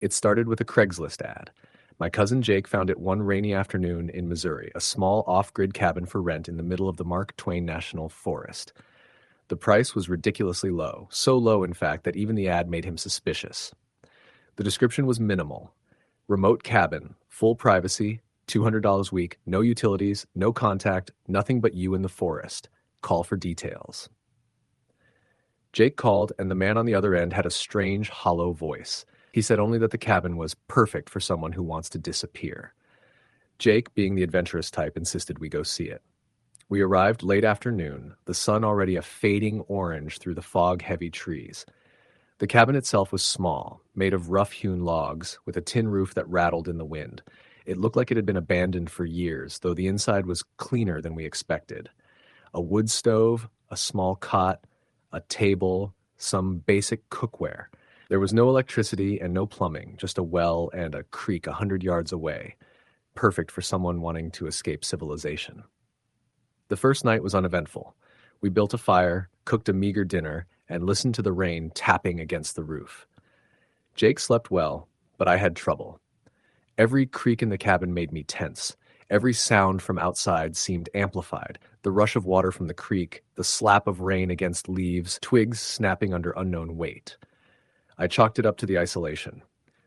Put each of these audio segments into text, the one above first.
It started with a Craigslist ad. My cousin Jake found it one rainy afternoon in Missouri, a small off-grid cabin for rent in the middle of the Mark Twain National Forest. The price was ridiculously low, so low in fact that even the ad made him suspicious. The description was minimal. Remote cabin, full privacy, $200 a week, no utilities, no contact, nothing but you in the forest. Call for details. Jake called, and the man on the other end had a strange, hollow voice. He said only that the cabin was perfect for someone who wants to disappear. Jake, being the adventurous type, insisted we go see it. We arrived late afternoon, the sun already a fading orange through the fog-heavy trees. The cabin itself was small, made of rough-hewn logs, with a tin roof that rattled in the wind. It looked like it had been abandoned for years, though the inside was cleaner than we expected. A wood stove, a small cot, a table, some basic cookware. There was no electricity and no plumbing, just a well and a creek 100 yards away, perfect for someone wanting to escape civilization. The first night was uneventful. We built a fire, cooked a meager dinner, and listened to the rain tapping against the roof. Jake slept well, but I had trouble. Every creak in the cabin made me tense. Every sound from outside seemed amplified. The rush of water from the creek, the slap of rain against leaves, twigs snapping under unknown weight. I chalked it up to the isolation.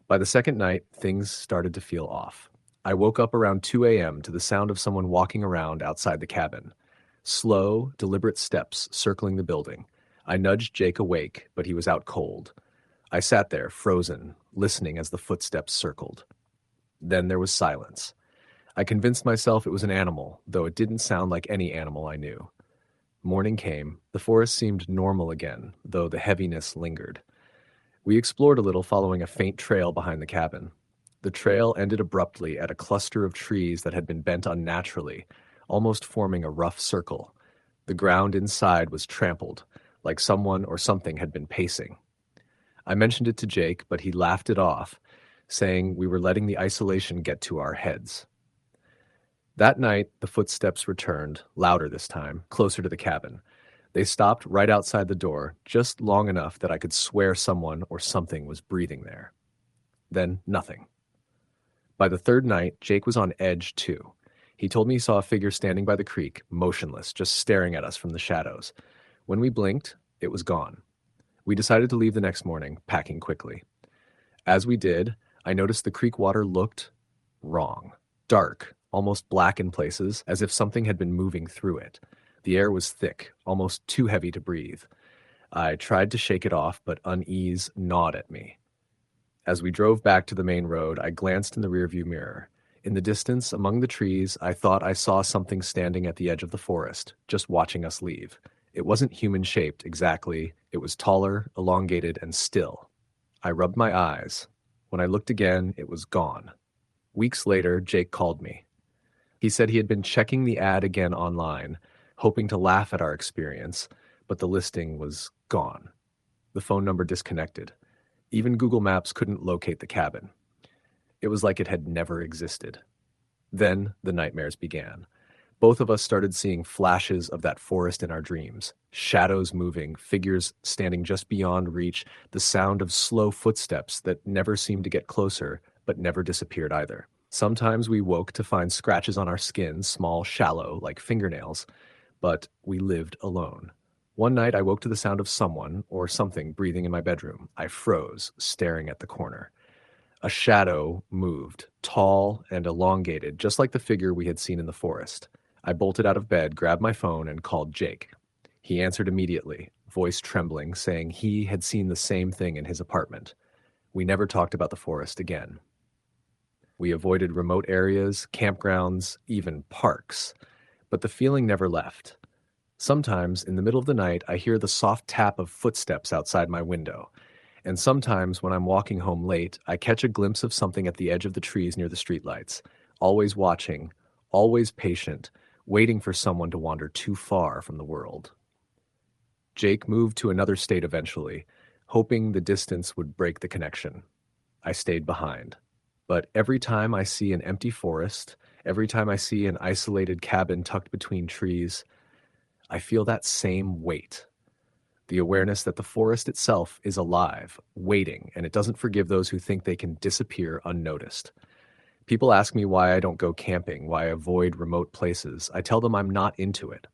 By the second night, things started to feel off. I woke up around 2 a.m. to the sound of someone walking around outside the cabin. Slow, deliberate steps circling the building. I nudged Jake awake, but he was out cold. I sat there, frozen, listening as the footsteps circled. Then there was silence. I convinced myself it was an animal, though it didn't sound like any animal I knew. Morning came. The forest seemed normal again, though the heaviness lingered. We explored a little, following a faint trail behind the cabin. The trail ended abruptly at a cluster of trees that had been bent unnaturally, almost forming a rough circle. The ground inside was trampled, like someone or something had been pacing. I mentioned it to Jake, but he laughed it off, saying we were letting the isolation get to our heads. That night, the footsteps returned, louder this time, closer to the cabin. They stopped right outside the door, just long enough that I could swear someone or something was breathing there. Then nothing. By the third night, Jake was on edge too. He told me he saw a figure standing by the creek, motionless, just staring at us from the shadows. When we blinked, it was gone. We decided to leave the next morning, packing quickly. As we did, I noticed the creek water looked wrong. Dark, almost black in places, as if something had been moving through it. The air was thick, almost too heavy to breathe. I tried to shake it off, but unease gnawed at me. As we drove back to the main road, I glanced in the rearview mirror. In the distance, among the trees, I thought I saw something standing at the edge of the forest, just watching us leave. It wasn't human-shaped exactly. It was taller, elongated, and still. I rubbed my eyes. When I looked again, it was gone. Weeks later, Jake called me. He said he had been checking the ad again online, hoping to laugh at our experience, but the listing was gone. The phone number disconnected. Even Google Maps couldn't locate the cabin. It was like it had never existed. Then the nightmares began. Both of us started seeing flashes of that forest in our dreams. Shadows moving, figures standing just beyond reach, the sound of slow footsteps that never seemed to get closer, but never disappeared either. Sometimes we woke to find scratches on our skin, small, shallow, like fingernails, but we lived alone. One night I woke to the sound of someone or something breathing in my bedroom. I froze, staring at the corner. A shadow moved, tall and elongated, just like the figure we had seen in the forest. I bolted out of bed, grabbed my phone, and called Jake. He answered immediately, voice trembling, saying he had seen the same thing in his apartment. We never talked about the forest again. We avoided remote areas, campgrounds, even parks, but the feeling never left. Sometimes, in the middle of the night, I hear the soft tap of footsteps outside my window. And sometimes, when I'm walking home late, I catch a glimpse of something at the edge of the trees near the streetlights, always watching, always patient, waiting for someone to wander too far from the world. Jake moved to another state eventually, hoping the distance would break the connection. I stayed behind. But every time I see an empty forest, every time I see an isolated cabin tucked between trees, I feel that same weight. The awareness that the forest itself is alive, waiting, and it doesn't forgive those who think they can disappear unnoticed. People ask me why I don't go camping, why I avoid remote places. I tell them I'm not into it.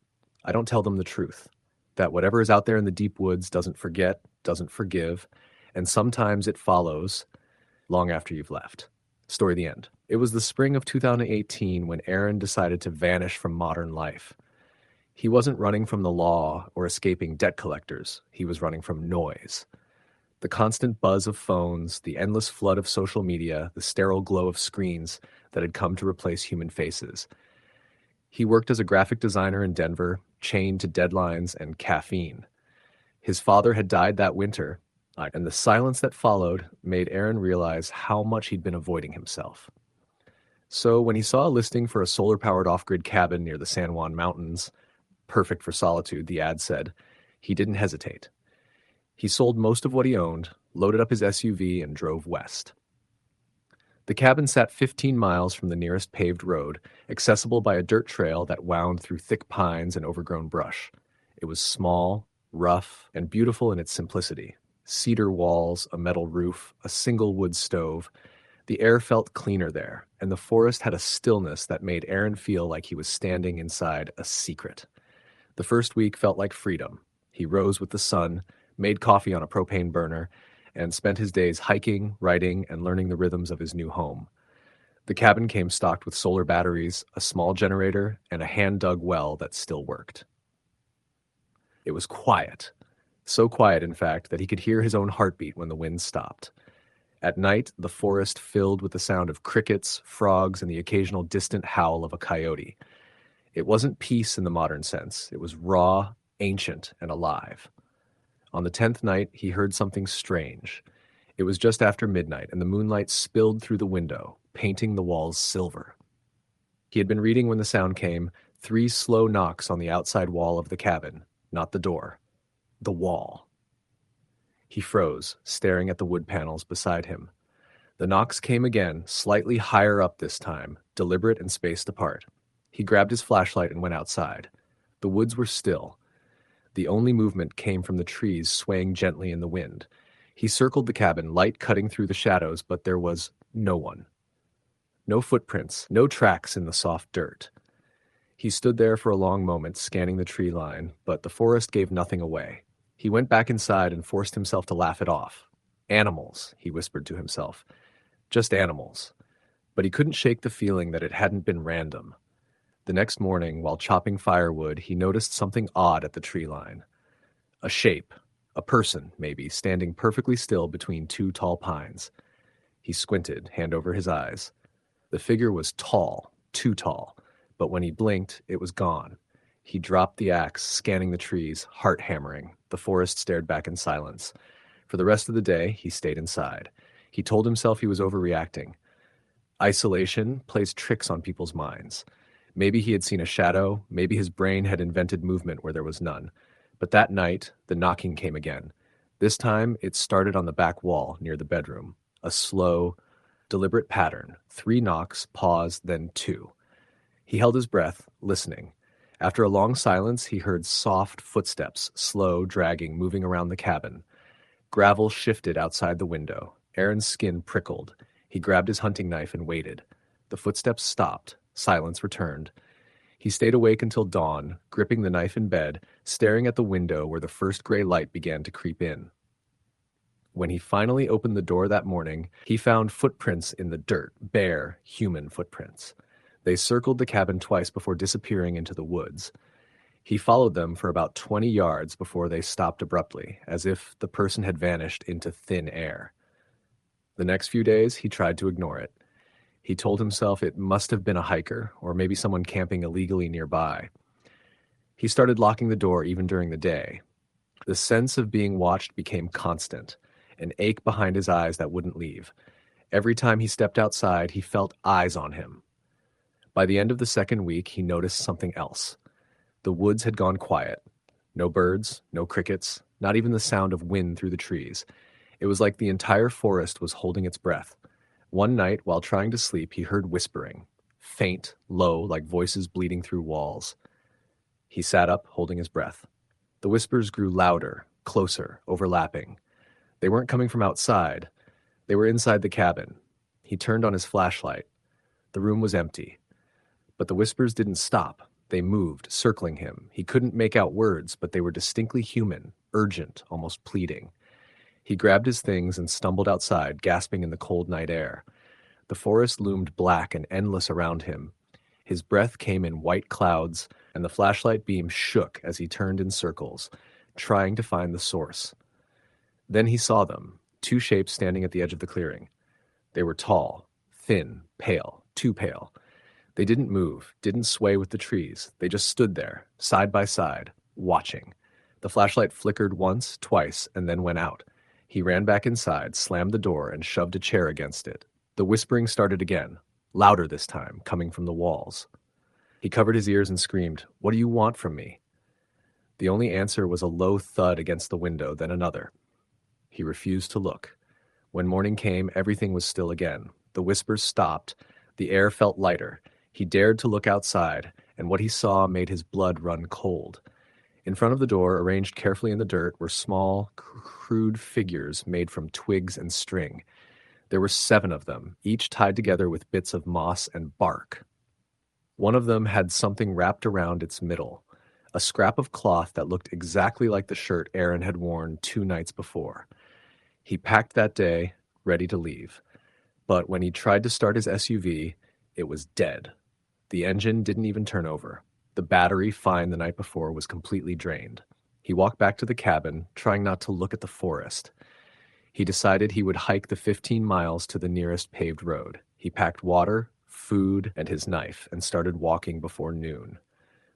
I don't tell them the truth, that whatever is out there in the deep woods doesn't forget, doesn't forgive, and sometimes it follows long after you've left. Story the end. It was the spring of 2018 when Aaron decided to vanish from modern life. He wasn't running from the law or escaping debt collectors. He was running from noise. The constant buzz of phones, the endless flood of social media, the sterile glow of screens that had come to replace human faces. He worked as a graphic designer in Denver, chained to deadlines and caffeine. His father had died that winter, and the silence that followed made Aaron realize how much he'd been avoiding himself. So when he saw a listing for a solar-powered off-grid cabin near the San Juan Mountains, perfect for solitude, the ad said, he didn't hesitate. He sold most of what he owned, loaded up his SUV, and drove west. The cabin sat 15 miles from the nearest paved road, accessible by a dirt trail that wound through thick pines and overgrown brush. It was small, rough, and beautiful in its simplicity. Cedar walls, a metal roof, a single wood stove. The air felt cleaner there, and the forest had a stillness that made Aaron feel like he was standing inside a secret. The first week felt like freedom. He rose with the sun, made coffee on a propane burner, and spent his days hiking, writing, and learning the rhythms of his new home. The cabin came stocked with solar batteries, a small generator, and a hand-dug well that still worked. It was quiet. So quiet, in fact, that he could hear his own heartbeat when the wind stopped. At night, the forest filled with the sound of crickets, frogs, and the occasional distant howl of a coyote. It wasn't peace in the modern sense. It was raw, ancient, and alive. On the 10th night, he heard something strange. It was just after midnight, and the moonlight spilled through the window, painting the walls silver. He had been reading when the sound came, 3 slow knocks on the outside wall of the cabin, not the door. The wall. He froze, staring at the wood panels beside him. The knocks came again, slightly higher up this time, deliberate and spaced apart. He grabbed his flashlight and went outside. The woods were still. The only movement came from the trees swaying gently in the wind. He circled the cabin, light cutting through the shadows, but there was no one. No footprints, no tracks in the soft dirt. He stood there for a long moment, scanning the tree line, but the forest gave nothing away. He went back inside and forced himself to laugh it off. Animals, he whispered to himself. Just animals. But he couldn't shake the feeling that it hadn't been random. The next morning, while chopping firewood, he noticed something odd at the tree line. A shape, a person, maybe, standing perfectly still between 2 tall pines. He squinted, hand over his eyes. The figure was tall, too tall, but when he blinked, it was gone. He dropped the axe, scanning the trees, heart hammering. The forest stared back in silence. For the rest of the day, he stayed inside. He told himself he was overreacting. Isolation plays tricks on people's minds. Maybe he had seen a shadow, maybe his brain had invented movement where there was none. But that night, the knocking came again. This time, it started on the back wall near the bedroom. A slow, deliberate pattern. 3 knocks, pause, then 2. He held his breath, listening. After a long silence, he heard soft footsteps, slow, dragging, moving around the cabin. Gravel shifted outside the window. Aaron's skin prickled. He grabbed his hunting knife and waited. The footsteps stopped. Silence returned. He stayed awake until dawn, gripping the knife in bed, staring at the window where the first gray light began to creep in. When he finally opened the door that morning, he found footprints in the dirt, bare, human footprints. They circled the cabin twice before disappearing into the woods. He followed them for about 20 yards before they stopped abruptly, as if the person had vanished into thin air. The next few days, he tried to ignore it. He told himself it must have been a hiker, or maybe someone camping illegally nearby. He started locking the door even during the day. The sense of being watched became constant, an ache behind his eyes that wouldn't leave. Every time he stepped outside, he felt eyes on him. By the end of the second week, he noticed something else. The woods had gone quiet. No birds, no crickets, not even the sound of wind through the trees. It was like the entire forest was holding its breath. One night, while trying to sleep, he heard whispering, faint, low, like voices bleeding through walls. He sat up, holding his breath. The whispers grew louder, closer, overlapping. They weren't coming from outside. They were inside the cabin. He turned on his flashlight. The room was empty. But the whispers didn't stop. They moved, circling him. He couldn't make out words, but they were distinctly human, urgent, almost pleading. He grabbed his things and stumbled outside, gasping in the cold night air. The forest loomed black and endless around him. His breath came in white clouds, and the flashlight beam shook as he turned in circles, trying to find the source. Then he saw them, two shapes standing at the edge of the clearing. They were tall, thin, pale, too pale. They didn't move, didn't sway with the trees. They just stood there, side by side, watching. The flashlight flickered once, twice, and then went out. He ran back inside, slammed the door, and shoved a chair against it. The whispering started again, louder this time, coming from the walls. He covered his ears and screamed, "What do you want from me?" The only answer was a low thud against the window, then another. He refused to look. When morning came, everything was still again. The whispers stopped. The air felt lighter. He dared to look outside, and what he saw made his blood run cold. In front of the door, arranged carefully in the dirt, were small, crude figures made from twigs and string. There were 7 of them, each tied together with bits of moss and bark. One of them had something wrapped around its middle, a scrap of cloth that looked exactly like the shirt Aaron had worn 2 nights before. He packed that day, ready to leave. But when he tried to start his SUV, it was dead. The engine didn't even turn over. The battery, fine the night before, was completely drained. He walked back to the cabin, trying not to look at the forest. He decided he would hike the 15 miles to the nearest paved road. He packed water, food, and his knife, and started walking before noon.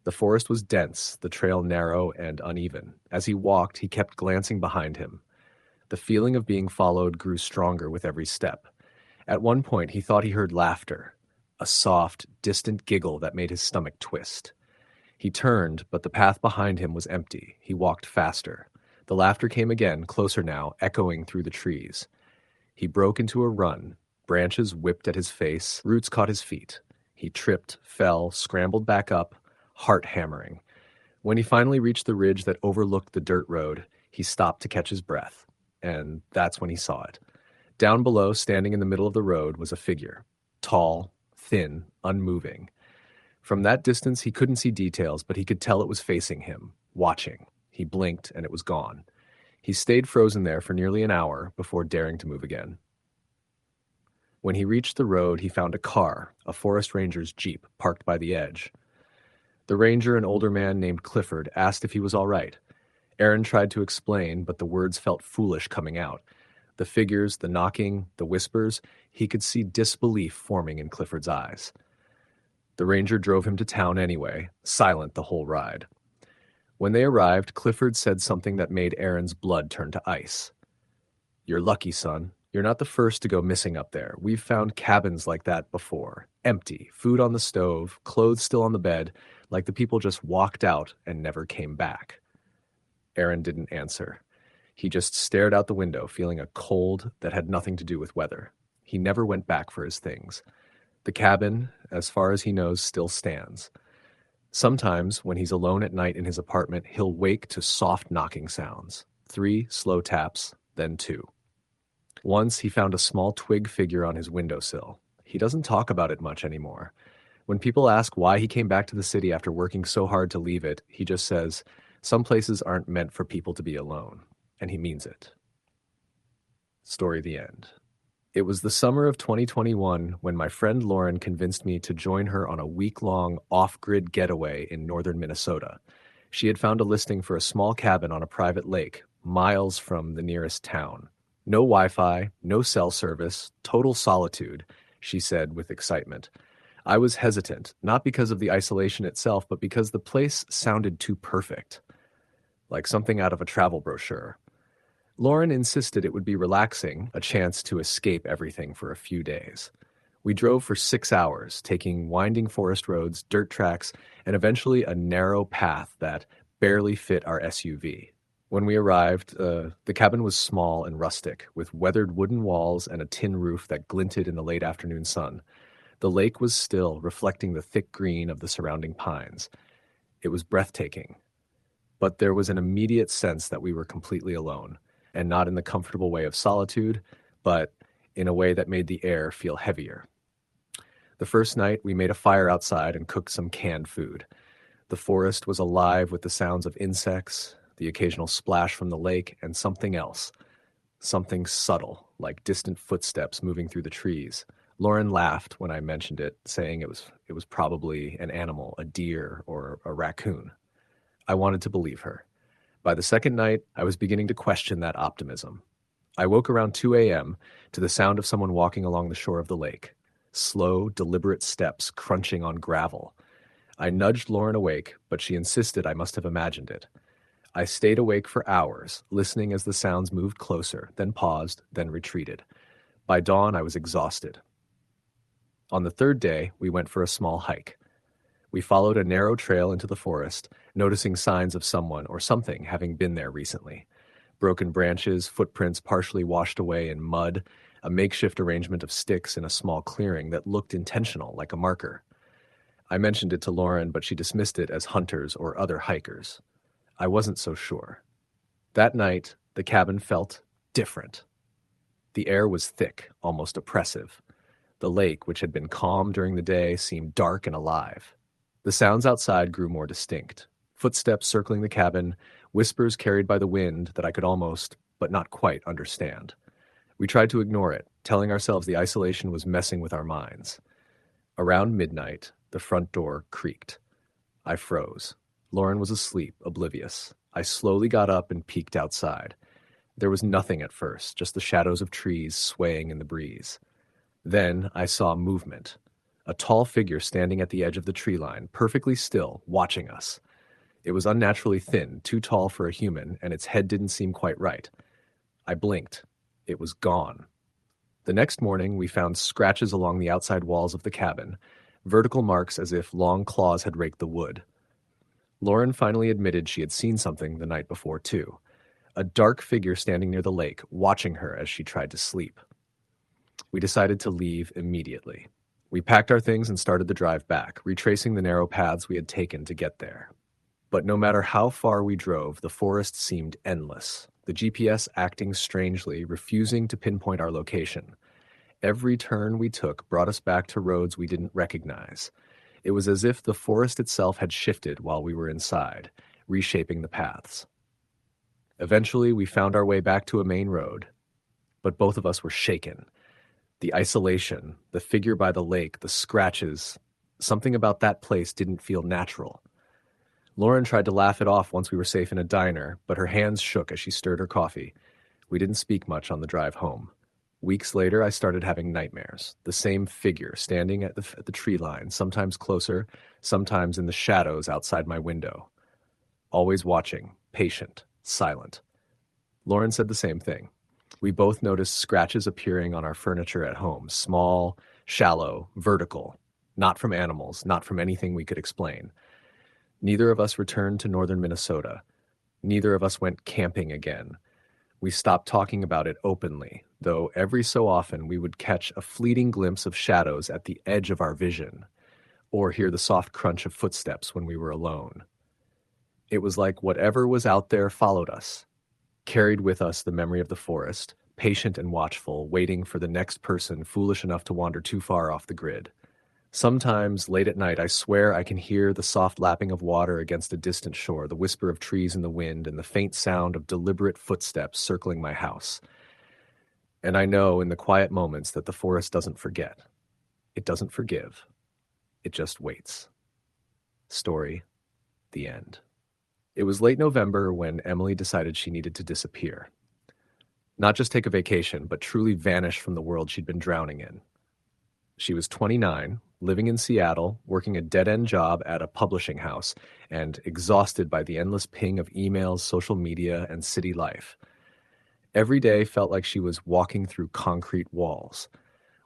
The forest was dense, the trail narrow and uneven. As he walked, he kept glancing behind him. The feeling of being followed grew stronger with every step. At one point, he thought he heard laughter, a soft, distant giggle that made his stomach twist. He turned, but the path behind him was empty. He walked faster. The laughter came again, closer now, echoing through the trees. He broke into a run. Branches whipped at his face, roots caught his feet. He tripped, fell, scrambled back up, heart hammering. When he finally reached the ridge that overlooked the dirt road, he stopped to catch his breath. And that's when he saw it. Down below, standing in the middle of the road, was a figure. Tall, thin, unmoving. From that distance, he couldn't see details, but he could tell it was facing him, watching. He blinked, and it was gone. He stayed frozen there for nearly an hour before daring to move again. When he reached the road, he found a car, a forest ranger's jeep, parked by the edge. The ranger, an older man named Clifford, asked if he was all right. Aaron tried to explain, but the words felt foolish coming out. The figures, the knocking, the whispers, he could see disbelief forming in Clifford's eyes. The ranger drove him to town anyway, silent the whole ride. When they arrived, Clifford said something that made Aaron's blood turn to ice. "You're lucky, son. You're not the first to go missing up there. We've found cabins like that before. Empty, food on the stove, clothes still on the bed, like the people just walked out and never came back." Aaron didn't answer. He just stared out the window, feeling a cold that had nothing to do with weather. He never went back for his things. The cabin, as far as he knows, still stands. Sometimes, when he's alone at night in his apartment, he'll wake to soft knocking sounds. 3 slow taps, then 2. Once, he found a small twig figure on his windowsill. He doesn't talk about it much anymore. When people ask why he came back to the city after working so hard to leave it, he just says, "Some places aren't meant for people to be alone." And he means it. Story the end. It was the summer of 2021 when my friend Lauren convinced me to join her on a week-long off-grid getaway in northern Minnesota. She had found a listing for a small cabin on a private lake, miles from the nearest town. No Wi-Fi, no cell service, total solitude, she said with excitement. I was hesitant, not because of the isolation itself, but because the place sounded too perfect, like something out of a travel brochure. Lauren insisted it would be relaxing, a chance to escape everything for a few days. We drove for 6 hours, taking winding forest roads, dirt tracks, and eventually a narrow path that barely fit our SUV. When we arrived, the cabin was small and rustic, with weathered wooden walls and a tin roof that glinted in the late afternoon sun. The lake was still, reflecting the thick green of the surrounding pines. It was breathtaking. But there was an immediate sense that we were completely alone, and not in the comfortable way of solitude, but in a way that made the air feel heavier. The first night, we made a fire outside and cooked some canned food. The forest was alive with the sounds of insects, the occasional splash from the lake, and something else. Something subtle, like distant footsteps moving through the trees. Lauren laughed when I mentioned it, saying it was probably an animal, a deer or a raccoon. I wanted to believe her. By the second night, I was beginning to question that optimism. I woke around 2 a.m. to the sound of someone walking along the shore of the lake. Slow, deliberate steps crunching on gravel. I nudged Lauren awake, but she insisted I must have imagined it. I stayed awake for hours, listening as the sounds moved closer, then paused, then retreated. By dawn, I was exhausted. On the third day, we went for a small hike. We followed a narrow trail into the forest, noticing signs of someone or something having been there recently. Broken branches, footprints partially washed away in mud, a makeshift arrangement of sticks in a small clearing that looked intentional, like a marker. I mentioned it to Lauren, but she dismissed it as hunters or other hikers. I wasn't so sure. That night, the cabin felt different. The air was thick, almost oppressive. The lake, which had been calm during the day, seemed dark and alive. The sounds outside grew more distinct. Footsteps circling the cabin, whispers carried by the wind that I could almost, but not quite, understand. We tried to ignore it, telling ourselves the isolation was messing with our minds. Around midnight, the front door creaked. I froze. Lauren was asleep, oblivious. I slowly got up and peeked outside. There was nothing at first, just the shadows of trees swaying in the breeze. Then I saw movement. A tall figure standing at the edge of the tree line, perfectly still, watching us. It was unnaturally thin, too tall for a human, and its head didn't seem quite right. I blinked. It was gone. The next morning, we found scratches along the outside walls of the cabin, vertical marks as if long claws had raked the wood. Lauren finally admitted she had seen something the night before, too. A dark figure standing near the lake, watching her as she tried to sleep. We decided to leave immediately. We packed our things and started the drive back, retracing the narrow paths we had taken to get there. But no matter how far we drove, the forest seemed endless, the GPS acting strangely, refusing to pinpoint our location. Every turn we took brought us back to roads we didn't recognize. It was as if the forest itself had shifted while we were inside, reshaping the paths. Eventually, we found our way back to a main road, but both of us were shaken. The isolation, the figure by the lake, the scratches, something about that place didn't feel natural. Lauren tried to laugh it off once we were safe in a diner, but her hands shook as she stirred her coffee. We didn't speak much on the drive home. Weeks later, I started having nightmares. The same figure standing at the tree line, sometimes closer, sometimes in the shadows outside my window. Always watching, patient, silent. Lauren said the same thing. We both noticed scratches appearing on our furniture at home, small, shallow, vertical, not from animals, not from anything we could explain. Neither of us returned to northern Minnesota. Neither of us went camping again. We stopped talking about it openly, though every so often we would catch a fleeting glimpse of shadows at the edge of our vision, or hear the soft crunch of footsteps when we were alone. It was like whatever was out there followed us, carried with us the memory of the forest, patient and watchful, waiting for the next person foolish enough to wander too far off the grid. Sometimes, late at night, I swear I can hear the soft lapping of water against a distant shore, the whisper of trees in the wind, and the faint sound of deliberate footsteps circling my house. And I know in the quiet moments that the forest doesn't forget. It doesn't forgive. It just waits. Story, the end. It was late November when Emily decided she needed to disappear. Not just take a vacation, but truly vanish from the world she'd been drowning in. She was 29, living in Seattle, working a dead-end job at a publishing house, and exhausted by the endless ping of emails, social media, and city life. Every day felt like she was walking through concrete walls.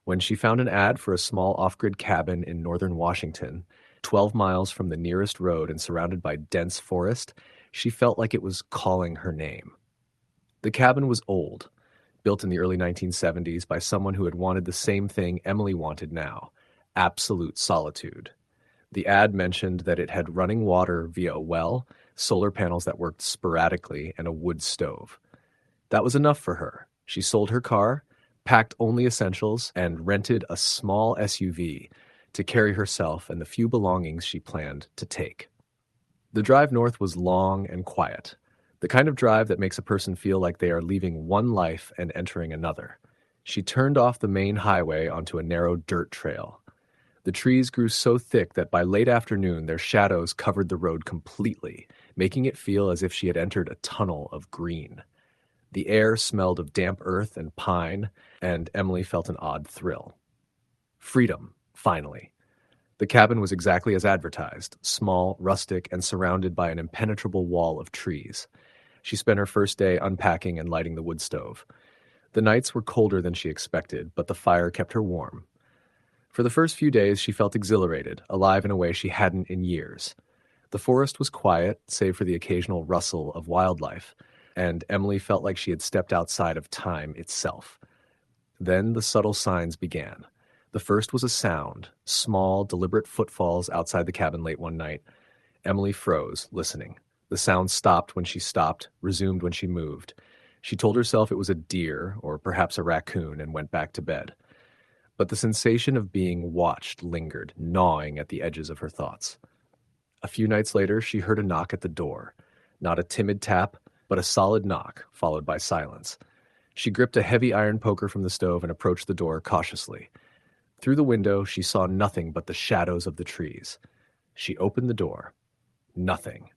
When she found an ad for a small off-grid cabin in northern Washington, 12 miles from the nearest road and surrounded by dense forest, she felt like it was calling her name. The cabin was old, built in the early 1970s by someone who had wanted the same thing Emily wanted now, absolute solitude. The ad mentioned that it had running water via a well, solar panels that worked sporadically, and a wood stove. That was enough for her. She sold her car, packed only essentials, and rented a small SUV to carry herself and the few belongings she planned to take. The drive north was long and quiet, the kind of drive that makes a person feel like they are leaving one life and entering another. She turned off the main highway onto a narrow dirt trail. The trees grew so thick that by late afternoon their shadows covered the road completely, making it feel as if she had entered a tunnel of green. The air smelled of damp earth and pine, and Emily felt an odd thrill. Freedom, finally. The cabin was exactly as advertised, small, rustic, and surrounded by an impenetrable wall of trees. She spent her first day unpacking and lighting the wood stove. The nights were colder than she expected, but the fire kept her warm. For the first few days, she felt exhilarated, alive in a way she hadn't in years. The forest was quiet, save for the occasional rustle of wildlife, and Emily felt like she had stepped outside of time itself. Then the subtle signs began. The first was a sound, small, deliberate footfalls outside the cabin late one night. Emily froze, listening. The sound stopped when she stopped, resumed when she moved. She told herself it was a deer, or perhaps a raccoon, and went back to bed. But the sensation of being watched lingered, gnawing at the edges of her thoughts. A few nights later, she heard a knock at the door. Not a timid tap, but a solid knock, followed by silence. She gripped a heavy iron poker from the stove and approached the door cautiously. Through the window, she saw nothing but the shadows of the trees. She opened the door. Nothing.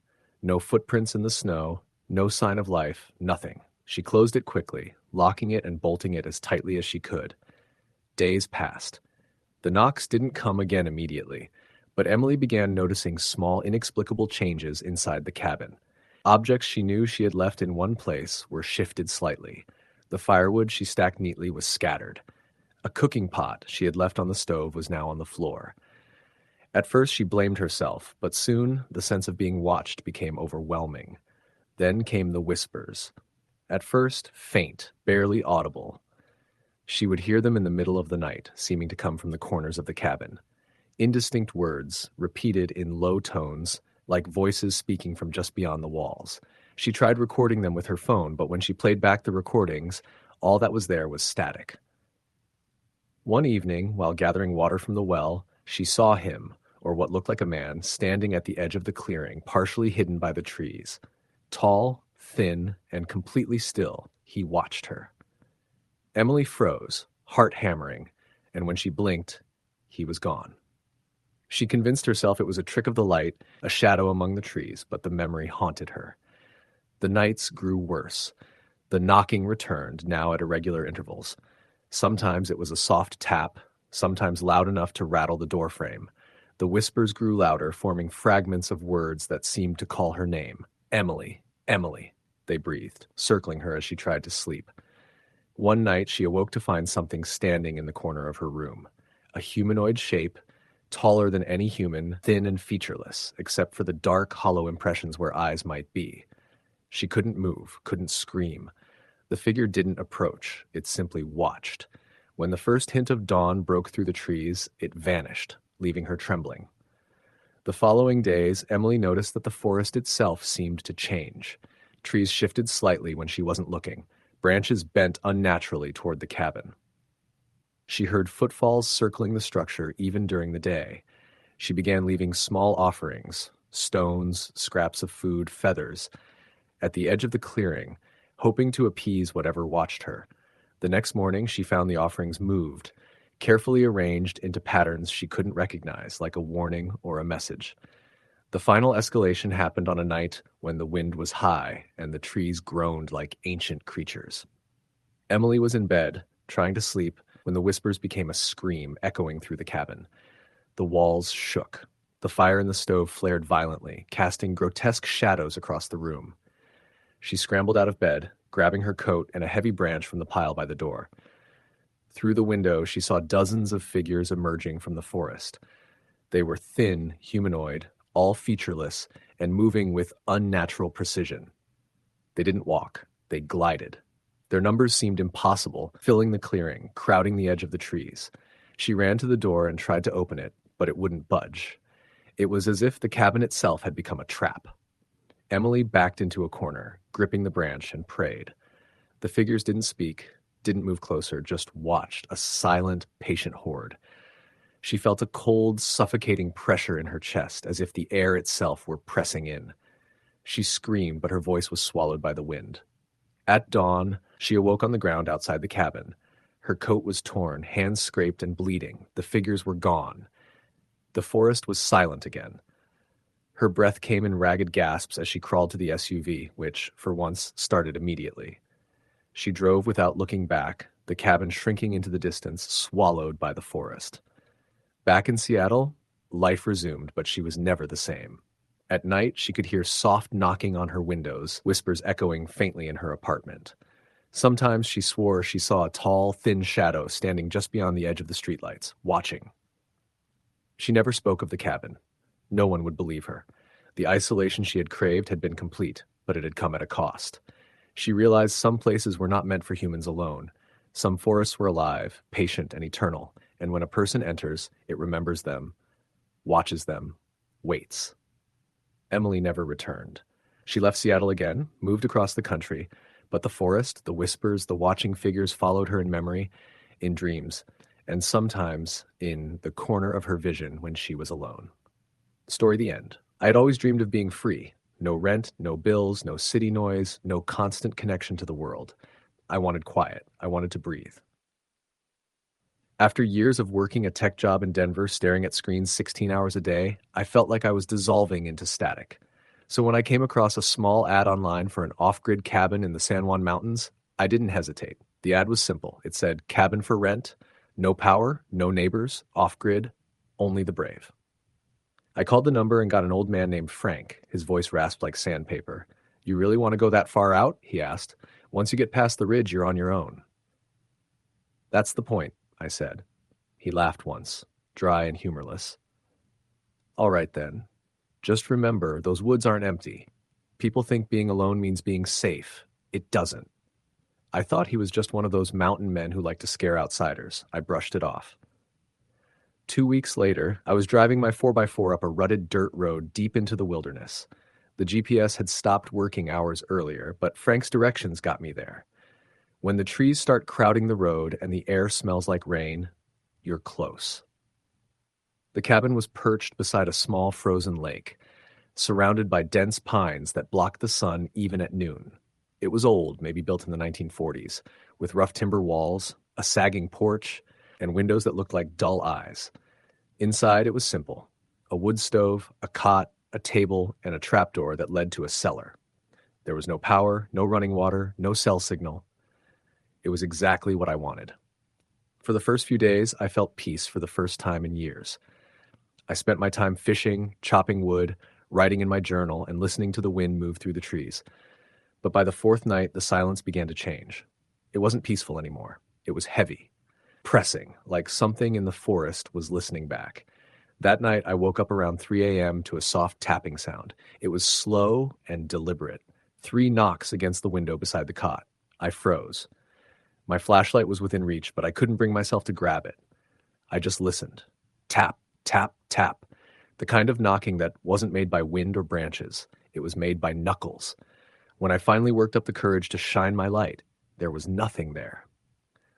No footprints in the snow, no sign of life, nothing. She closed it quickly, locking it and bolting it as tightly as she could. Days passed. The knocks didn't come again immediately, but Emily began noticing small, inexplicable changes inside the cabin. Objects she knew she had left in one place were shifted slightly. The firewood she stacked neatly was scattered. A cooking pot she had left on the stove was now on the floor. At first she blamed herself, but soon the sense of being watched became overwhelming. Then came the whispers. At first, faint, barely audible. She would hear them in the middle of the night, seeming to come from the corners of the cabin. Indistinct words, repeated in low tones, like voices speaking from just beyond the walls. She tried recording them with her phone, but when she played back the recordings, all that was there was static. One evening, while gathering water from the well, she saw him, or what looked like a man, standing at the edge of the clearing, partially hidden by the trees. Tall, thin, and completely still, he watched her. Emily froze, heart hammering, and when she blinked, he was gone. She convinced herself it was a trick of the light, a shadow among the trees, but the memory haunted her. The nights grew worse. The knocking returned, now at irregular intervals. Sometimes it was a soft tap, sometimes loud enough to rattle the doorframe. The whispers grew louder, forming fragments of words that seemed to call her name. Emily, Emily, they breathed, circling her as she tried to sleep. One night she awoke to find something standing in the corner of her room. A humanoid shape, taller than any human, thin and featureless, except for the dark, hollow impressions where eyes might be. She couldn't move, couldn't scream. The figure didn't approach, it simply watched. When the first hint of dawn broke through the trees, it vanished, leaving her trembling. The following days, Emily noticed that the forest itself seemed to change. Trees shifted slightly when she wasn't looking. Branches bent unnaturally toward the cabin. She heard footfalls circling the structure even during the day. She began leaving small offerings, stones, scraps of food, feathers, at the edge of the clearing, hoping to appease whatever watched her. The next morning, she found the offerings moved, carefully arranged into patterns she couldn't recognize, like a warning or a message. The final escalation happened on a night when the wind was high and the trees groaned like ancient creatures. Emily was in bed, trying to sleep, when the whispers became a scream echoing through the cabin. The walls shook. The fire in the stove flared violently, casting grotesque shadows across the room. She scrambled out of bed, grabbing her coat and a heavy branch from the pile by the door. Through the window, she saw dozens of figures emerging from the forest. They were thin, humanoid, all featureless, and moving with unnatural precision. They didn't walk, they glided. Their numbers seemed impossible, filling the clearing, crowding the edge of the trees. She ran to the door and tried to open it, but it wouldn't budge. It was as if the cabin itself had become a trap. Emily backed into a corner, gripping the branch, and prayed. The figures didn't speak, didn't move closer, just watched, a silent, patient horde. She felt a cold, suffocating pressure in her chest, as if the air itself were pressing in. She screamed, but her voice was swallowed by the wind. At dawn, she awoke on the ground outside the cabin. Her coat was torn, hands scraped and bleeding. The figures were gone. The forest was silent again. Her breath came in ragged gasps as she crawled to the SUV, which, for once, started immediately. She drove without looking back, the cabin shrinking into the distance, swallowed by the forest. Back in Seattle, life resumed, but she was never the same. At night, she could hear soft knocking on her windows, whispers echoing faintly in her apartment. Sometimes she swore she saw a tall, thin shadow standing just beyond the edge of the streetlights, watching. She never spoke of the cabin. No one would believe her. The isolation she had craved had been complete, but it had come at a cost. She realized some places were not meant for humans alone. Some forests were alive, patient, and eternal, and when a person enters, it remembers them, watches them, waits. Emily never returned. She left Seattle again, moved across the country, but the forest, the whispers, the watching figures followed her in memory, in dreams, and sometimes in the corner of her vision when she was alone. Story the end. I had always dreamed of being free. No rent, no bills, no city noise, no constant connection to the world. I wanted quiet. I wanted to breathe. After years of working a tech job in Denver, staring at screens 16 hours a day, I felt like I was dissolving into static. So when I came across a small ad online for an off-grid cabin in the San Juan Mountains, I didn't hesitate. The ad was simple. It said, cabin for rent, no power, no neighbors, off-grid, only the brave. I called the number and got an old man named Frank. His voice rasped like sandpaper. You really want to go that far out? He asked. Once you get past the ridge, you're on your own. That's the point, I said. He laughed once, dry and humorless. All right then. Just remember, those woods aren't empty. People think being alone means being safe. It doesn't. I thought he was just one of those mountain men who like to scare outsiders. I brushed it off. 2 weeks later, I was driving my 4x4 up a rutted dirt road deep into the wilderness. The GPS had stopped working hours earlier, but Frank's directions got me there. When the trees start crowding the road and the air smells like rain, you're close. The cabin was perched beside a small frozen lake, surrounded by dense pines that blocked the sun even at noon. It was old, maybe built in the 1940s, with rough timber walls, a sagging porch, and windows that looked like dull eyes. Inside, it was simple. A wood stove, a cot, a table, and a trapdoor that led to a cellar. There was no power, no running water, no cell signal. It was exactly what I wanted. For the first few days, I felt peace for the first time in years. I spent my time fishing, chopping wood, writing in my journal, and listening to the wind move through the trees. But by the fourth night, the silence began to change. It wasn't peaceful anymore. It was heavy, pressing, like something in the forest was listening back. That night, I woke up around 3 a.m. to a soft tapping sound. It was slow and deliberate. 3 knocks against the window beside the cot. I froze. My flashlight was within reach, but I couldn't bring myself to grab it. I just listened. Tap, tap, tap. The kind of knocking that wasn't made by wind or branches. It was made by knuckles. When I finally worked up the courage to shine my light, there was nothing there.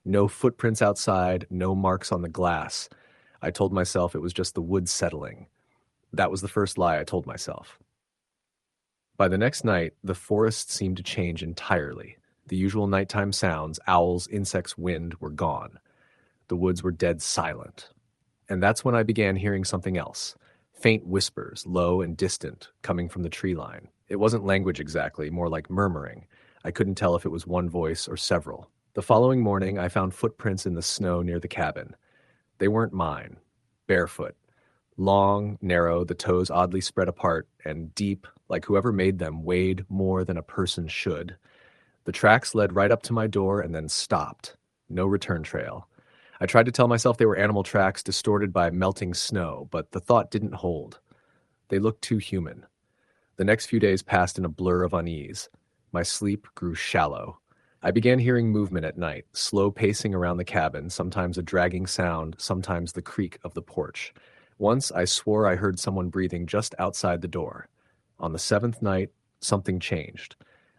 No footprints outside, no marks on the glass. I told myself it was just the wood settling. That was the first lie I told myself. By the next night, the forest seemed to change entirely. The usual nighttime sounds, owls, insects, wind, were gone. The woods were dead silent. And that's when I began hearing something else. Faint whispers, low and distant, coming from the tree line. It wasn't language exactly, more like murmuring. I couldn't tell if it was one voice or several. The following morning, I found footprints in the snow near the cabin. They weren't mine. Barefoot. Long, narrow, the toes oddly spread apart, and deep, like whoever made them weighed more than a person should. The tracks led right up to my door and then stopped. No return trail. I tried to tell myself they were animal tracks distorted by melting snow, but the thought didn't hold. They looked too human. The next few days passed in a blur of unease. My sleep grew shallow. I began hearing movement at night, slow pacing around the cabin, sometimes a dragging sound, sometimes the creak of the porch. Once I swore I heard someone breathing just outside the door. On the 7th night, something changed.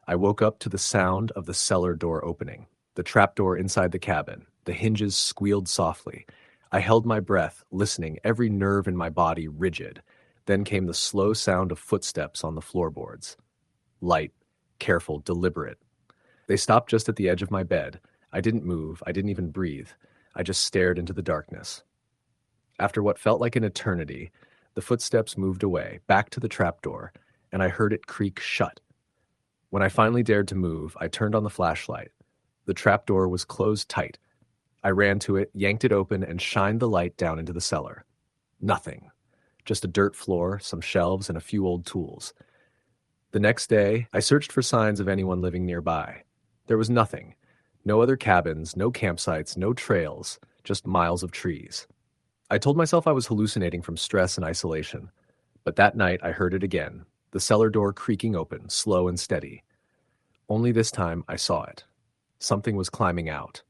I woke up to the sound of the cellar door opening, the trapdoor inside the cabin. The hinges squealed softly. I held my breath, listening, every nerve in my body rigid. Then came the slow sound of footsteps on the floorboards. Light, careful, deliberate. They stopped just at the edge of my bed. I didn't move. I didn't even breathe. I just stared into the darkness. After what felt like an eternity, the footsteps moved away, back to the trapdoor, and I heard it creak shut. When I finally dared to move, I turned on the flashlight. The trapdoor was closed tight. I ran to it, yanked it open, and shined the light down into the cellar. Nothing. Just a dirt floor, some shelves, and a few old tools. The next day, I searched for signs of anyone living nearby. There was nothing. No other cabins, no campsites, no trails, just miles of trees. I told myself I was hallucinating from stress and isolation. But that night I heard it again, the cellar door creaking open, slow and steady. Only this time I saw it. Something was climbing out.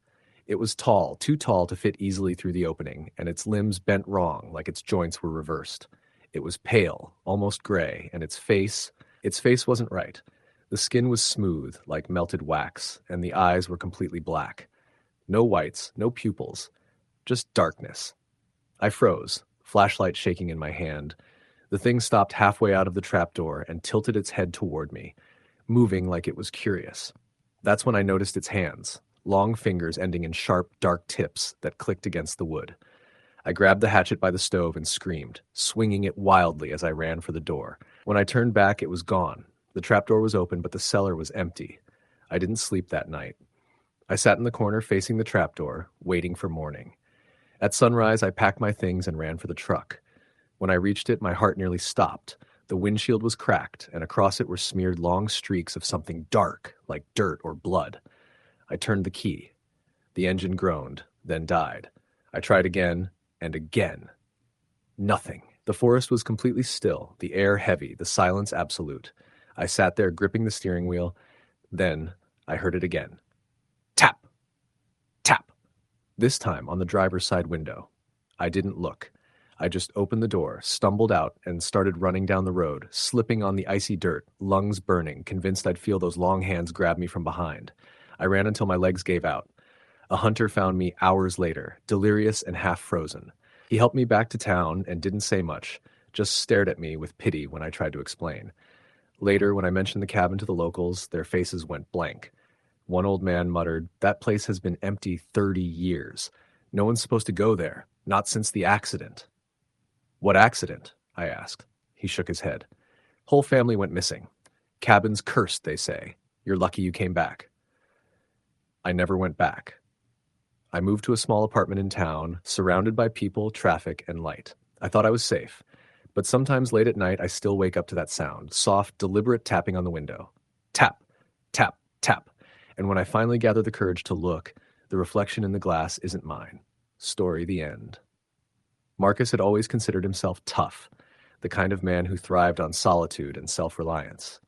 It was tall, too tall to fit easily through the opening, and its limbs bent wrong, like its joints were reversed. It was pale, almost gray, and its face wasn't right. The skin was smooth, like melted wax, and the eyes were completely black. No whites, no pupils, just darkness. I froze, flashlight shaking in my hand. The thing stopped halfway out of the trapdoor and tilted its head toward me, moving like it was curious. That's when I noticed its hands, long fingers ending in sharp, dark tips that clicked against the wood. I grabbed the hatchet by the stove and screamed, swinging it wildly as I ran for the door. When I turned back, it was gone. The trapdoor was open, but the cellar was empty. I didn't sleep that night. I sat in the corner facing the trapdoor, waiting for morning. At sunrise, I packed my things and ran for the truck. When I reached it, my heart nearly stopped. The windshield was cracked, and across it were smeared long streaks of something dark, like dirt or blood. I turned the key. The engine groaned, then died. I tried again, and again. Nothing. The forest was completely still, the air heavy, the silence absolute. I sat there gripping the steering wheel. Then I heard it again. Tap! Tap! This time on the driver's side window. I didn't look. I just opened the door, stumbled out, and started running down the road, slipping on the icy dirt, lungs burning, convinced I'd feel those long hands grab me from behind. I ran until my legs gave out. A hunter found me hours later, delirious and half frozen. He helped me back to town and didn't say much, just stared at me with pity when I tried to explain. Later, when I mentioned the cabin to the locals, their faces went blank. One old man muttered, "That place has been empty 30 years. No one's supposed to go there, not since the accident." "What accident?" I asked. He shook his head. "Whole family went missing. Cabin's cursed, they say. You're lucky you came back." I never went back. I moved to a small apartment in town, surrounded by people, traffic, and light. I thought I was safe. But sometimes late at night, I still wake up to that sound, soft, deliberate tapping on the window. Tap, tap, tap. And when I finally gather the courage to look, the reflection in the glass isn't mine. Story the end. Marcus had always considered himself tough, the kind of man who thrived on solitude and self-reliance.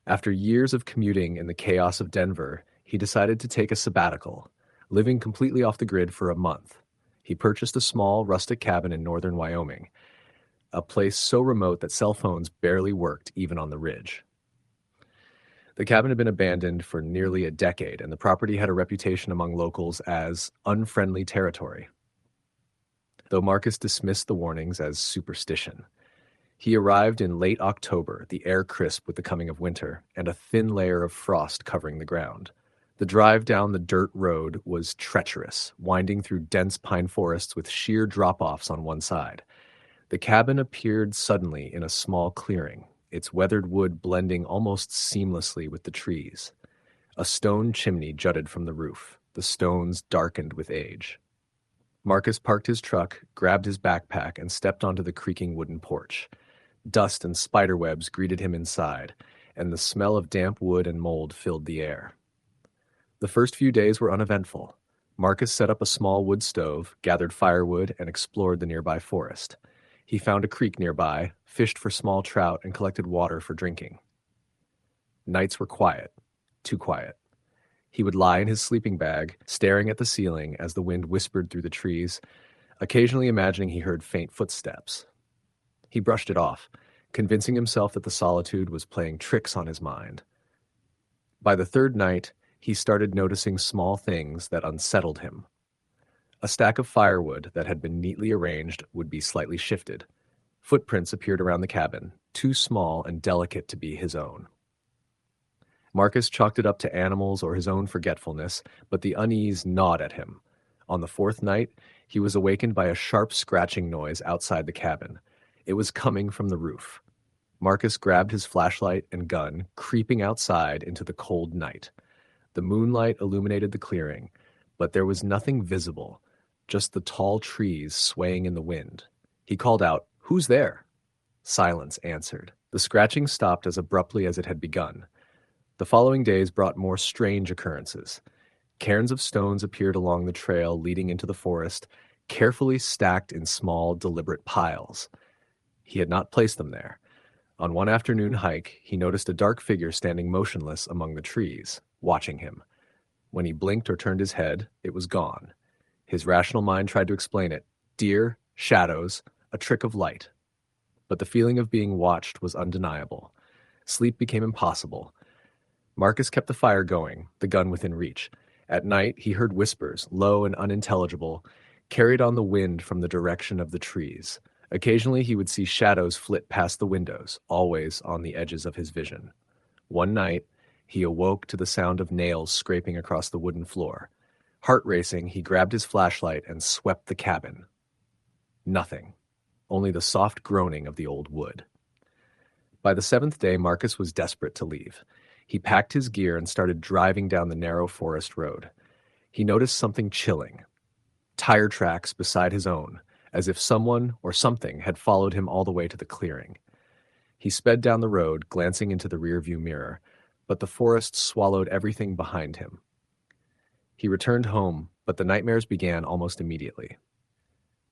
After years of commuting in the chaos of Denver, he decided to take a sabbatical, living completely off the grid for a month. He purchased a small, rustic cabin in northern Wyoming, a place so remote that cell phones barely worked even on the ridge. The cabin had been abandoned for nearly a decade, and the property had a reputation among locals as unfriendly territory. Though Marcus dismissed the warnings as superstition. He arrived in late October, the air crisp with the coming of winter, and a thin layer of frost covering the ground. The drive down the dirt road was treacherous, winding through dense pine forests with sheer drop-offs on one side. The cabin appeared suddenly in a small clearing, its weathered wood blending almost seamlessly with the trees. A stone chimney jutted from the roof, the stones darkened with age. Marcus parked his truck, grabbed his backpack, and stepped onto the creaking wooden porch. Dust and spiderwebs greeted him inside, and the smell of damp wood and mold filled the air. The first few days were uneventful. Marcus set up a small wood stove, gathered firewood, and explored the nearby forest. He found a creek nearby, fished for small trout, and collected water for drinking. Nights were quiet, too quiet. He would lie in his sleeping bag, staring at the ceiling as the wind whispered through the trees, occasionally imagining he heard faint footsteps. He brushed it off, convincing himself that the solitude was playing tricks on his mind. By the third night, he started noticing small things that unsettled him. A stack of firewood that had been neatly arranged would be slightly shifted. Footprints appeared around the cabin, too small and delicate to be his own. Marcus chalked it up to animals or his own forgetfulness, but the unease gnawed at him. On the fourth night, he was awakened by a sharp scratching noise outside the cabin. It was coming from the roof. Marcus grabbed his flashlight and gun, creeping outside into the cold night. The moonlight illuminated the clearing, but there was nothing visible, just the tall trees swaying in the wind. He called out, "Who's there?" Silence answered. The scratching stopped as abruptly as it had begun. The following days brought more strange occurrences. Cairns of stones appeared along the trail leading into the forest, carefully stacked in small, deliberate piles. He had not placed them there. On one afternoon hike, he noticed a dark figure standing motionless among the trees, watching him. When he blinked or turned his head, it was gone. His rational mind tried to explain it. Deer, shadows, a trick of light. But the feeling of being watched was undeniable. Sleep became impossible. Marcus kept the fire going, the gun within reach. At night, he heard whispers, low and unintelligible, carried on the wind from the direction of the trees. Occasionally, he would see shadows flit past the windows, always on the edges of his vision. One night, he awoke to the sound of nails scraping across the wooden floor. Heart racing, he grabbed his flashlight and swept the cabin. Nothing. Only the soft groaning of the old wood. By the seventh day, Marcus was desperate to leave. He packed his gear and started driving down the narrow forest road. He noticed something chilling. Tire tracks beside his own, as if someone or something had followed him all the way to the clearing. He sped down the road, glancing into the rearview mirror, but the forest swallowed everything behind him. He returned home, but the nightmares began almost immediately.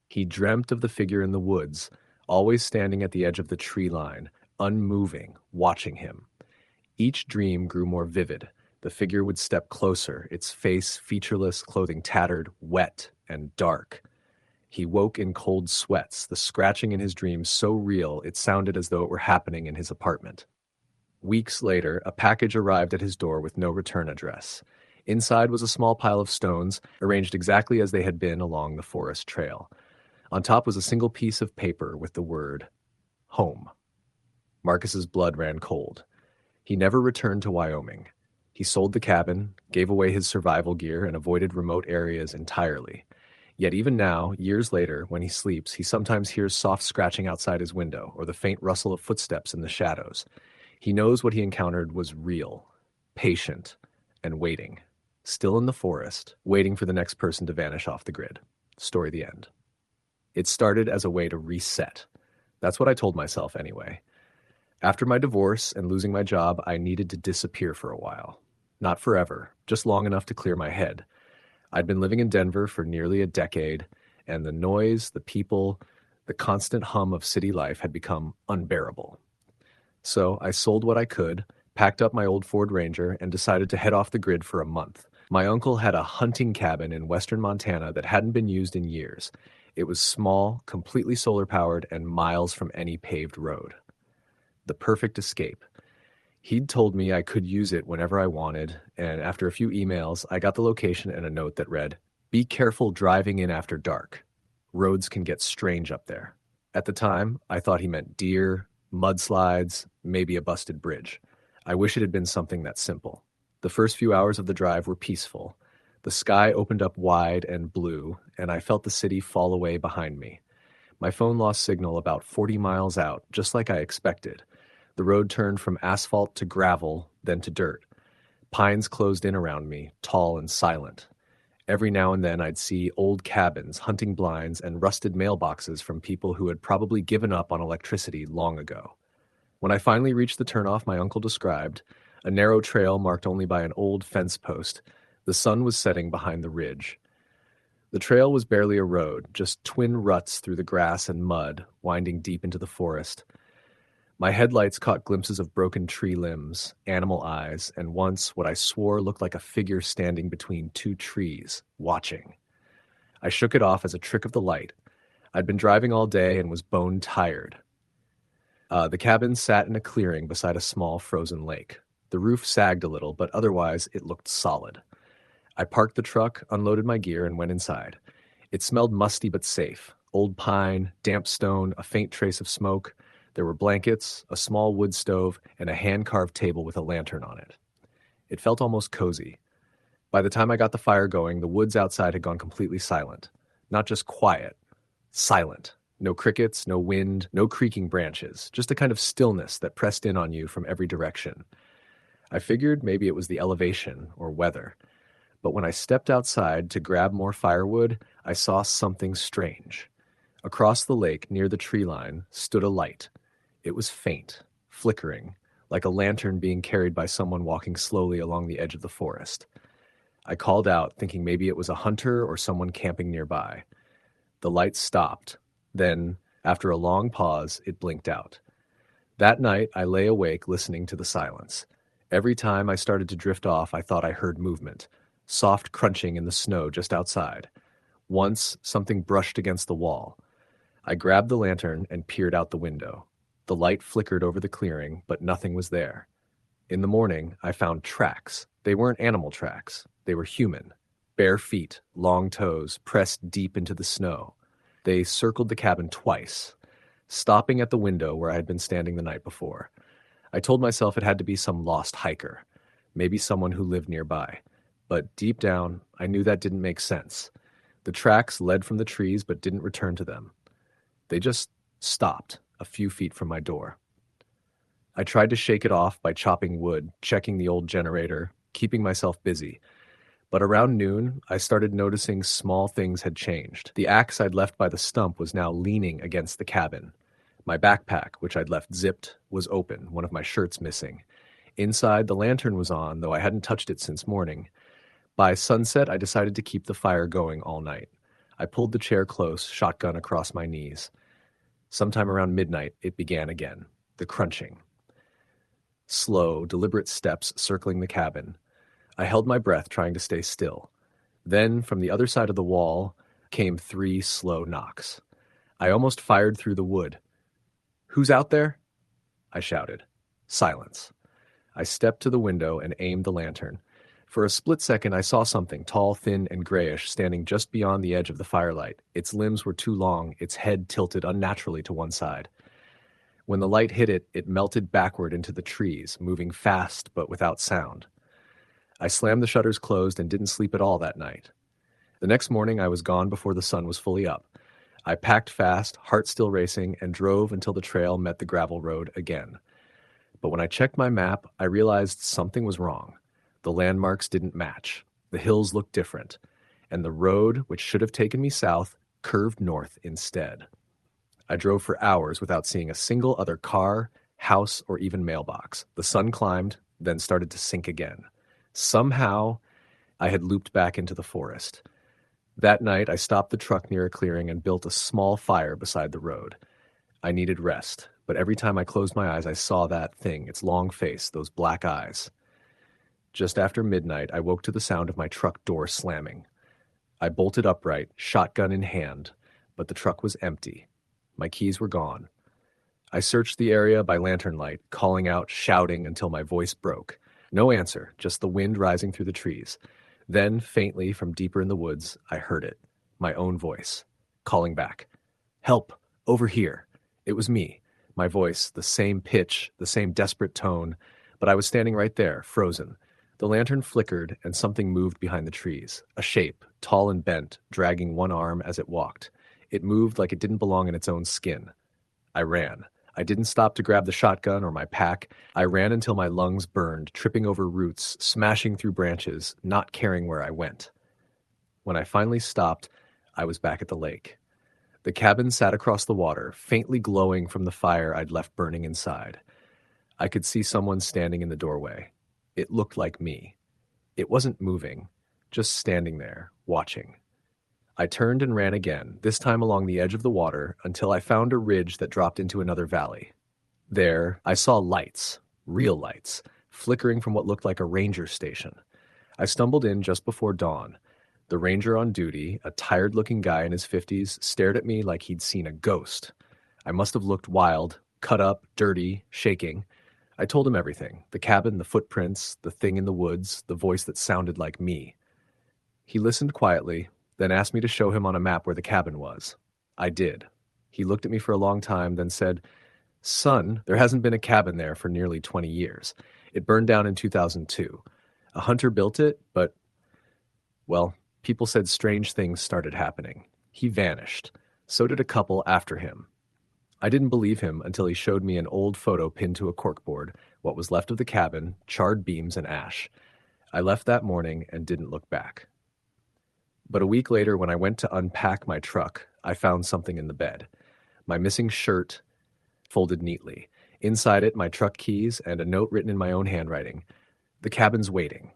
He dreamt of the figure in the woods, always standing at the edge of the tree line, unmoving, watching him. Each dream grew more vivid. The figure would step closer, its face featureless, clothing tattered, wet, and dark. He woke in cold sweats, the scratching in his dreams so real it sounded as though it were happening in his apartment. Weeks later, a package arrived at his door with no return address. Inside was a small pile of stones, arranged exactly as they had been along the forest trail. On top was a single piece of paper with the word, "Home." Marcus's blood ran cold. He never returned to Wyoming. He sold the cabin, gave away his survival gear, and avoided remote areas entirely. Yet even now, years later, when he sleeps, he sometimes hears soft scratching outside his window or the faint rustle of footsteps in the shadows. He knows what he encountered was real, patient, and waiting. Still in the forest, waiting for the next person to vanish off the grid. Story the end. It started as a way to reset. That's what I told myself anyway. After my divorce and losing my job, I needed to disappear for a while. Not forever, just long enough to clear my head. I'd been living in Denver for nearly a decade, and the noise, the people, the constant hum of city life had become unbearable. So I sold what I could, packed up my old Ford Ranger, and decided to head off the grid for a month. My uncle had a hunting cabin in western Montana that hadn't been used in years. It was small, completely solar-powered, and miles from any paved road. The perfect escape. He'd told me I could use it whenever I wanted, and after a few emails, I got the location and a note that read, "Be careful driving in after dark. Roads can get strange up there." At the time, I thought he meant deer, mudslides, maybe a busted bridge. I wish it had been something that simple. The first few hours of the drive were peaceful. The sky opened up wide and blue, and I felt the city fall away behind me. My phone lost signal about 40 miles out, just like I expected. The road turned from asphalt to gravel, then to dirt. Pines closed in around me, tall and silent. Every now and then I'd see old cabins, hunting blinds, and rusted mailboxes from people who had probably given up on electricity long ago. When I finally reached the turnoff my uncle described, a narrow trail marked only by an old fence post, the sun was setting behind the ridge. The trail was barely a road, just twin ruts through the grass and mud, winding deep into the forest. My headlights caught glimpses of broken tree limbs, animal eyes, and once what I swore looked like a figure standing between two trees, watching. I shook it off as a trick of the light. I'd been driving all day and was bone tired. The cabin sat in a clearing beside a small frozen lake. The roof sagged a little, but otherwise it looked solid. I parked the truck, unloaded my gear, and went inside. It smelled musty but safe. Old pine, damp stone, a faint trace of smoke. There were blankets, a small wood stove, and a hand-carved table with a lantern on it. It felt almost cozy. By the time I got the fire going, the woods outside had gone completely silent. Not just quiet, silent. No crickets, no wind, no creaking branches, just a kind of stillness that pressed in on you from every direction. I figured maybe it was the elevation or weather. But when I stepped outside to grab more firewood, I saw something strange. Across the lake, near the tree line, stood a light. It was faint, flickering, like a lantern being carried by someone walking slowly along the edge of the forest. I called out, thinking maybe it was a hunter or someone camping nearby. The light stopped. Then, after a long pause, it blinked out. That night, I lay awake listening to the silence. Every time I started to drift off, I thought I heard movement, soft crunching in the snow just outside. Once, something brushed against the wall. I grabbed the lantern and peered out the window. The light flickered over the clearing, but nothing was there. In the morning, I found tracks. They weren't animal tracks. They were human. Bare feet, long toes, pressed deep into the snow. They circled the cabin twice, stopping at the window where I had been standing the night before. I told myself it had to be some lost hiker, maybe someone who lived nearby. But deep down, I knew that didn't make sense. The tracks led from the trees but didn't return to them. They just stopped a few feet from my door. I tried to shake it off by chopping wood, checking the old generator, keeping myself busy. But around noon, I started noticing small things had changed. The axe I'd left by the stump was now leaning against the cabin. My backpack, which I'd left zipped, was open, one of my shirts missing. Inside, the lantern was on, though I hadn't touched it since morning. By sunset, I decided to keep the fire going all night. I pulled the chair close, shotgun across my knees. Sometime around midnight, it began again, the crunching. Slow, deliberate steps circling the cabin. I held my breath, trying to stay still. Then, from the other side of the wall, came 3 slow knocks. I almost fired through the wood. "Who's out there?" I shouted. Silence. I stepped to the window and aimed the lantern. For a split second, I saw something tall, thin, and grayish standing just beyond the edge of the firelight. Its limbs were too long, its head tilted unnaturally to one side. When the light hit it, it melted backward into the trees, moving fast but without sound. I slammed the shutters closed and didn't sleep at all that night. The next morning, I was gone before the sun was fully up. I packed fast, heart still racing, and drove until the trail met the gravel road again. But when I checked my map, I realized something was wrong. The landmarks didn't match. The hills looked different. And the road, which should have taken me south, curved north instead. I drove for hours without seeing a single other car, house, or even mailbox. The sun climbed, then started to sink again. Somehow, I had looped back into the forest. That night, I stopped the truck near a clearing and built a small fire beside the road. I needed rest, but every time I closed my eyes, I saw that thing, its long face, those black eyes. Just after midnight, I woke to the sound of my truck door slamming. I bolted upright, shotgun in hand, but the truck was empty. My keys were gone. I searched the area by lantern light, calling out, shouting until my voice broke. No answer, just the wind rising through the trees. Then, faintly from deeper in the woods, I heard it, my own voice, calling back. "Help! Over here!" It was me, my voice, the same pitch, the same desperate tone, but I was standing right there, frozen. The lantern flickered, and something moved behind the trees, a shape, tall and bent, dragging one arm as it walked. It moved like it didn't belong in its own skin. I ran. I didn't stop to grab the shotgun or my pack. I ran until my lungs burned, tripping over roots, smashing through branches, not caring where I went. When I finally stopped, I was back at the lake. The cabin sat across the water, faintly glowing from the fire I'd left burning inside. I could see someone standing in the doorway. It looked like me. It wasn't moving, just standing there, watching. I turned and ran again, this time along the edge of the water, until I found a ridge that dropped into another valley. There, I saw lights, real lights, flickering from what looked like a ranger station. I stumbled in just before dawn. The ranger on duty, a tired-looking guy in his 50s, stared at me like he'd seen a ghost. I must have looked wild, cut up, dirty, shaking. I told him everything: the cabin, the footprints, the thing in the woods, the voice that sounded like me. He listened quietly, then asked me to show him on a map where the cabin was. I did. He looked at me for a long time, then said, "Son, there hasn't been a cabin there for nearly 20 years. It burned down in 2002. A hunter built it, but, well, people said strange things started happening. He vanished. So did a couple after him." I didn't believe him until he showed me an old photo pinned to a corkboard, what was left of the cabin, charred beams and ash. I left that morning and didn't look back. But a week later, when I went to unpack my truck, I found something in the bed. My missing shirt, folded neatly. Inside it, my truck keys and a note written in my own handwriting. "The cabin's waiting."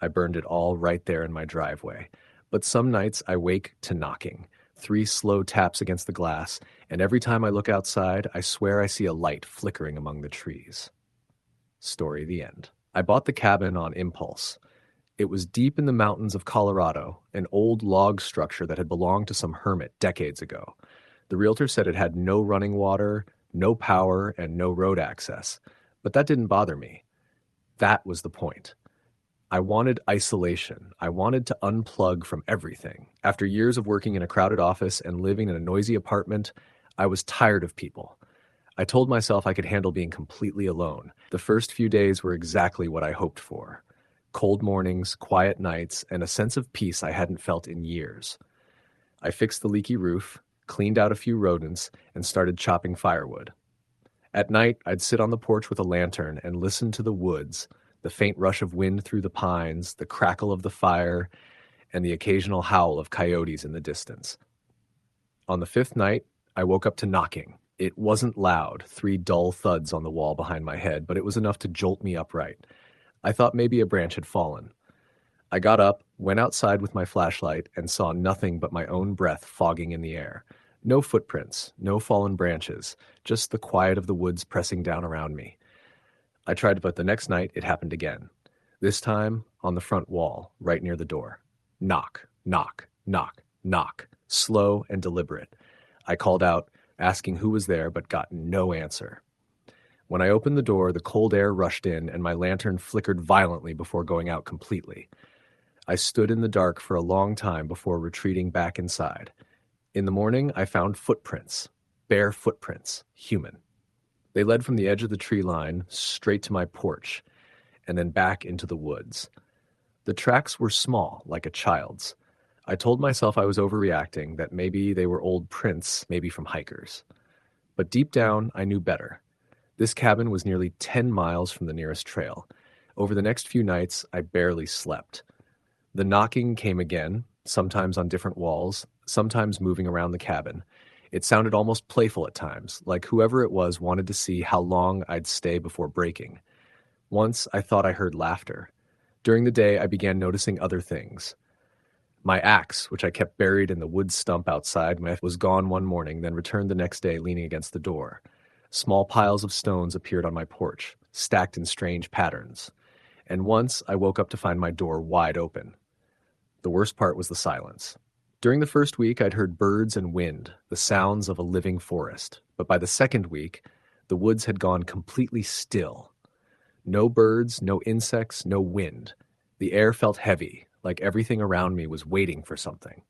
I burned it all right there in my driveway. But some nights I wake to knocking, 3 slow taps against the glass, and every time I look outside, I swear I see a light flickering among the trees. Story the end. I bought the cabin on impulse. It was deep in the mountains of Colorado, an old log structure that had belonged to some hermit decades ago. The realtor said it had no running water, no power, and no road access. But that didn't bother me. That was the point. I wanted isolation. I wanted to unplug from everything. After years of working in a crowded office and living in a noisy apartment, I was tired of people. I told myself I could handle being completely alone. The first few days were exactly what I hoped for. Cold mornings, quiet nights, and a sense of peace I hadn't felt in years. I fixed the leaky roof, cleaned out a few rodents, and started chopping firewood. At night, I'd sit on the porch with a lantern and listen to the woods, the faint rush of wind through the pines, the crackle of the fire, and the occasional howl of coyotes in the distance. On the 5th night, I woke up to knocking. It wasn't loud, 3 dull thuds on the wall behind my head, but it was enough to jolt me upright. I thought maybe a branch had fallen. I got up, went outside with my flashlight, and saw nothing but my own breath fogging in the air. No footprints, no fallen branches, just the quiet of the woods pressing down around me. I tried, but the next night it happened again. This time on the front wall, right near the door. Knock, knock, knock, knock, slow and deliberate. I called out, asking who was there, but got no answer. When I opened the door, the cold air rushed in, and my lantern flickered violently before going out completely. I stood in the dark for a long time before retreating back inside. In the morning, I found footprints, bare footprints, human. They led from the edge of the tree line straight to my porch, and then back into the woods. The tracks were small, like a child's. I told myself I was overreacting, that maybe they were old prints, maybe from hikers. But deep down, I knew better. This cabin was nearly 10 miles from the nearest trail. Over the next few nights, I barely slept. The knocking came again, sometimes on different walls, sometimes moving around the cabin. It sounded almost playful at times, like whoever it was wanted to see how long I'd stay before breaking. Once, I thought I heard laughter. During the day, I began noticing other things. My axe, which I kept buried in the wood stump outside, was gone one morning, then returned the next day leaning against the door. Small piles of stones appeared on my porch, stacked in strange patterns. And once, I woke up to find my door wide open. The worst part was the silence. During the first week, I'd heard birds and wind, the sounds of a living forest. But by the second week, the woods had gone completely still. No birds, no insects, no wind. The air felt heavy, like everything around me was waiting for something.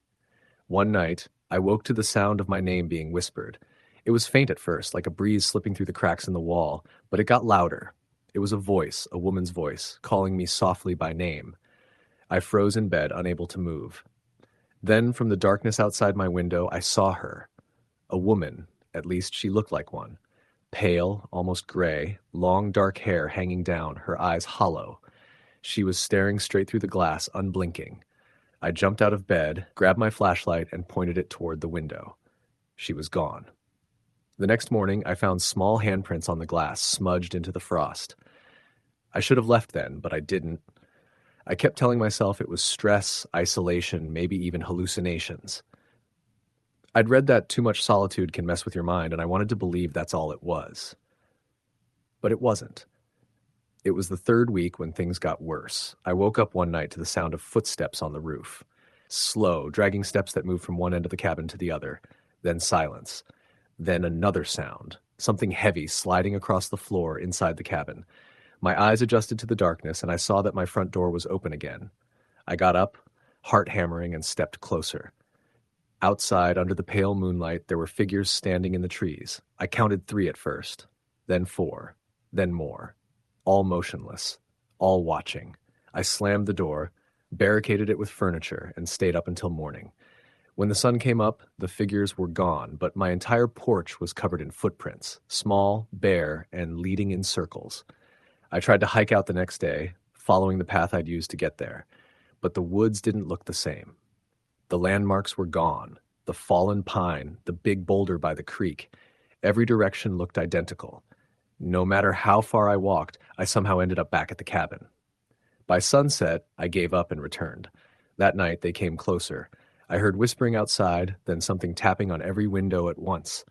One night, I woke to the sound of my name being whispered. It was faint at first, like a breeze slipping through the cracks in the wall, but it got louder. It was a voice, a woman's voice, calling me softly by name. I froze in bed, unable to move. Then, from the darkness outside my window, I saw her. A woman, at least she looked like one. Pale, almost gray, long dark hair hanging down, her eyes hollow. She was staring straight through the glass, unblinking. I jumped out of bed, grabbed my flashlight, and pointed it toward the window. She was gone. The next morning, I found small handprints on the glass, smudged into the frost. I should have left then, but I didn't. I kept telling myself it was stress, isolation, maybe even hallucinations. I'd read that too much solitude can mess with your mind, and I wanted to believe that's all it was. But it wasn't. It was the 3rd week when things got worse. I woke up one night to the sound of footsteps on the roof. Slow, dragging steps that moved from one end of the cabin to the other. Then silence. Then another sound. something heavy sliding across the floor inside the cabin. My eyes adjusted to the darkness, and I saw that my front door was open again. I got up, heart hammering, and stepped closer. Outside, under the pale moonlight, there were figures standing in the trees. I counted 3 at first, then 4, then more. All motionless, all watching. I slammed the door, barricaded it with furniture, and stayed up until morning. When the sun came up, the figures were gone, but my entire porch was covered in footprints, small, bare, and leading in circles. I tried to hike out the next day, following the path I'd used to get there, but the woods didn't look the same. The landmarks were gone. The fallen pine, the big boulder by the creek. Every direction looked identical. No matter how far I walked, I somehow ended up back at the cabin. By sunset, I gave up and returned. That night, they came closer. I heard whispering outside, then something tapping on every window at once.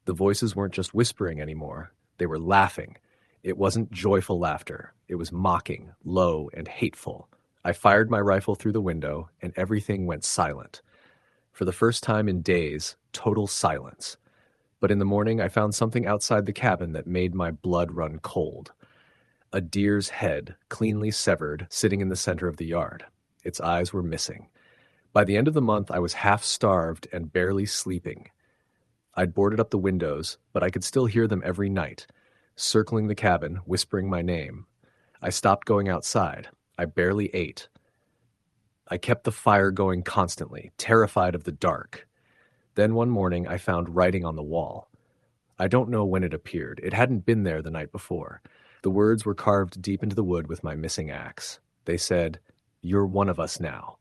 The voices weren't just whispering anymore. They were laughing. It wasn't joyful laughter. It was mocking, low, and hateful. I fired my rifle through the window, and everything went silent. For the first time in days, total silence. But in the morning, I found something outside the cabin that made my blood run cold. A deer's head, cleanly severed, sitting in the center of the yard. Its eyes were missing. By the end of the month, I was half-starved and barely sleeping. I'd boarded up the windows, but I could still hear them every night, circling the cabin, whispering my name. I stopped going outside. I barely ate. I kept the fire going constantly, terrified of the dark. Then one morning, I found writing on the wall. I don't know when it appeared. It hadn't been there the night before. The words were carved deep into the wood with my missing axe. They said, "You're one of us now."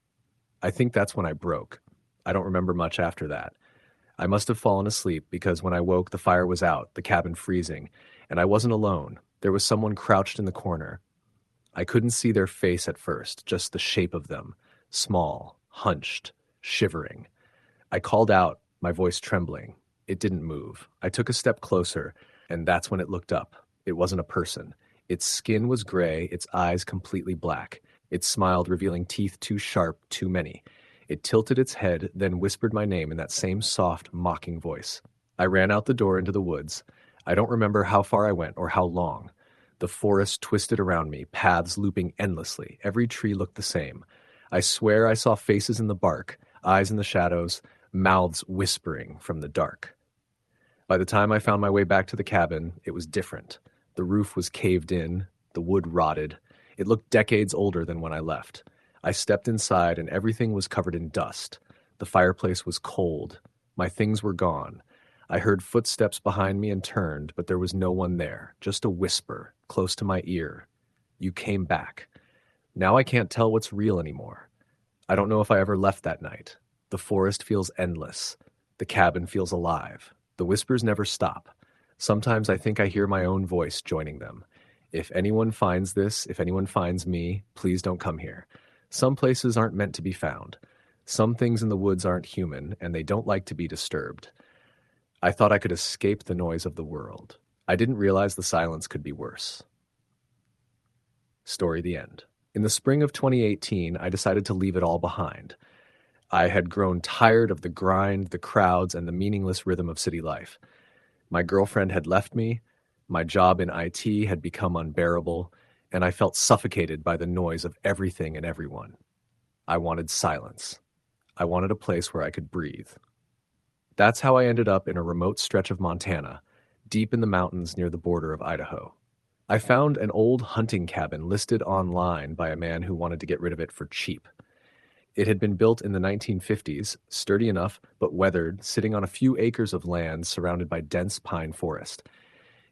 I think that's when I broke. I don't remember much after that. I must have fallen asleep because when I woke, the fire was out, the cabin freezing, and I wasn't alone. There was someone crouched in the corner. I couldn't see their face at first, just the shape of them, small, hunched, shivering. I called out, my voice trembling. It didn't move. I took a step closer, and that's when it looked up. It wasn't a person. Its skin was gray, its eyes completely black. It smiled, revealing teeth too sharp, too many. It tilted its head, then whispered my name in that same soft, mocking voice. I ran out the door into the woods. I don't remember how far I went or how long. The forest twisted around me, paths looping endlessly. Every tree looked the same. I swear I saw faces in the bark, eyes in the shadows, mouths whispering from the dark. By the time I found my way back to the cabin, it was different. The roof was caved in, the wood rotted. It looked decades older than when I left. I stepped inside and everything was covered in dust. The fireplace was cold. My things were gone. I heard footsteps behind me and turned, but there was no one there, just a whisper, close to my ear. You came back. Now I can't tell what's real anymore. I don't know if I ever left that night. The forest feels endless. The cabin feels alive. The whispers never stop. Sometimes I think I hear my own voice joining them. If anyone finds this, if anyone finds me, please don't come here. Some places aren't meant to be found. Some things in the woods aren't human, and they don't like to be disturbed. I thought I could escape the noise of the world. I didn't realize the silence could be worse. Story the end. In the spring of 2018, I decided to leave it all behind. I had grown tired of the grind, the crowds, and the meaningless rhythm of city life. My girlfriend had left me, my job in IT had become unbearable, and I felt suffocated by the noise of everything and everyone. I wanted silence. I wanted a place where I could breathe. That's how I ended up in a remote stretch of Montana, deep in the mountains near the border of Idaho. I found an old hunting cabin listed online by a man who wanted to get rid of it for cheap. It had been built in the 1950s, sturdy enough but weathered, sitting on a few acres of land surrounded by dense pine forest.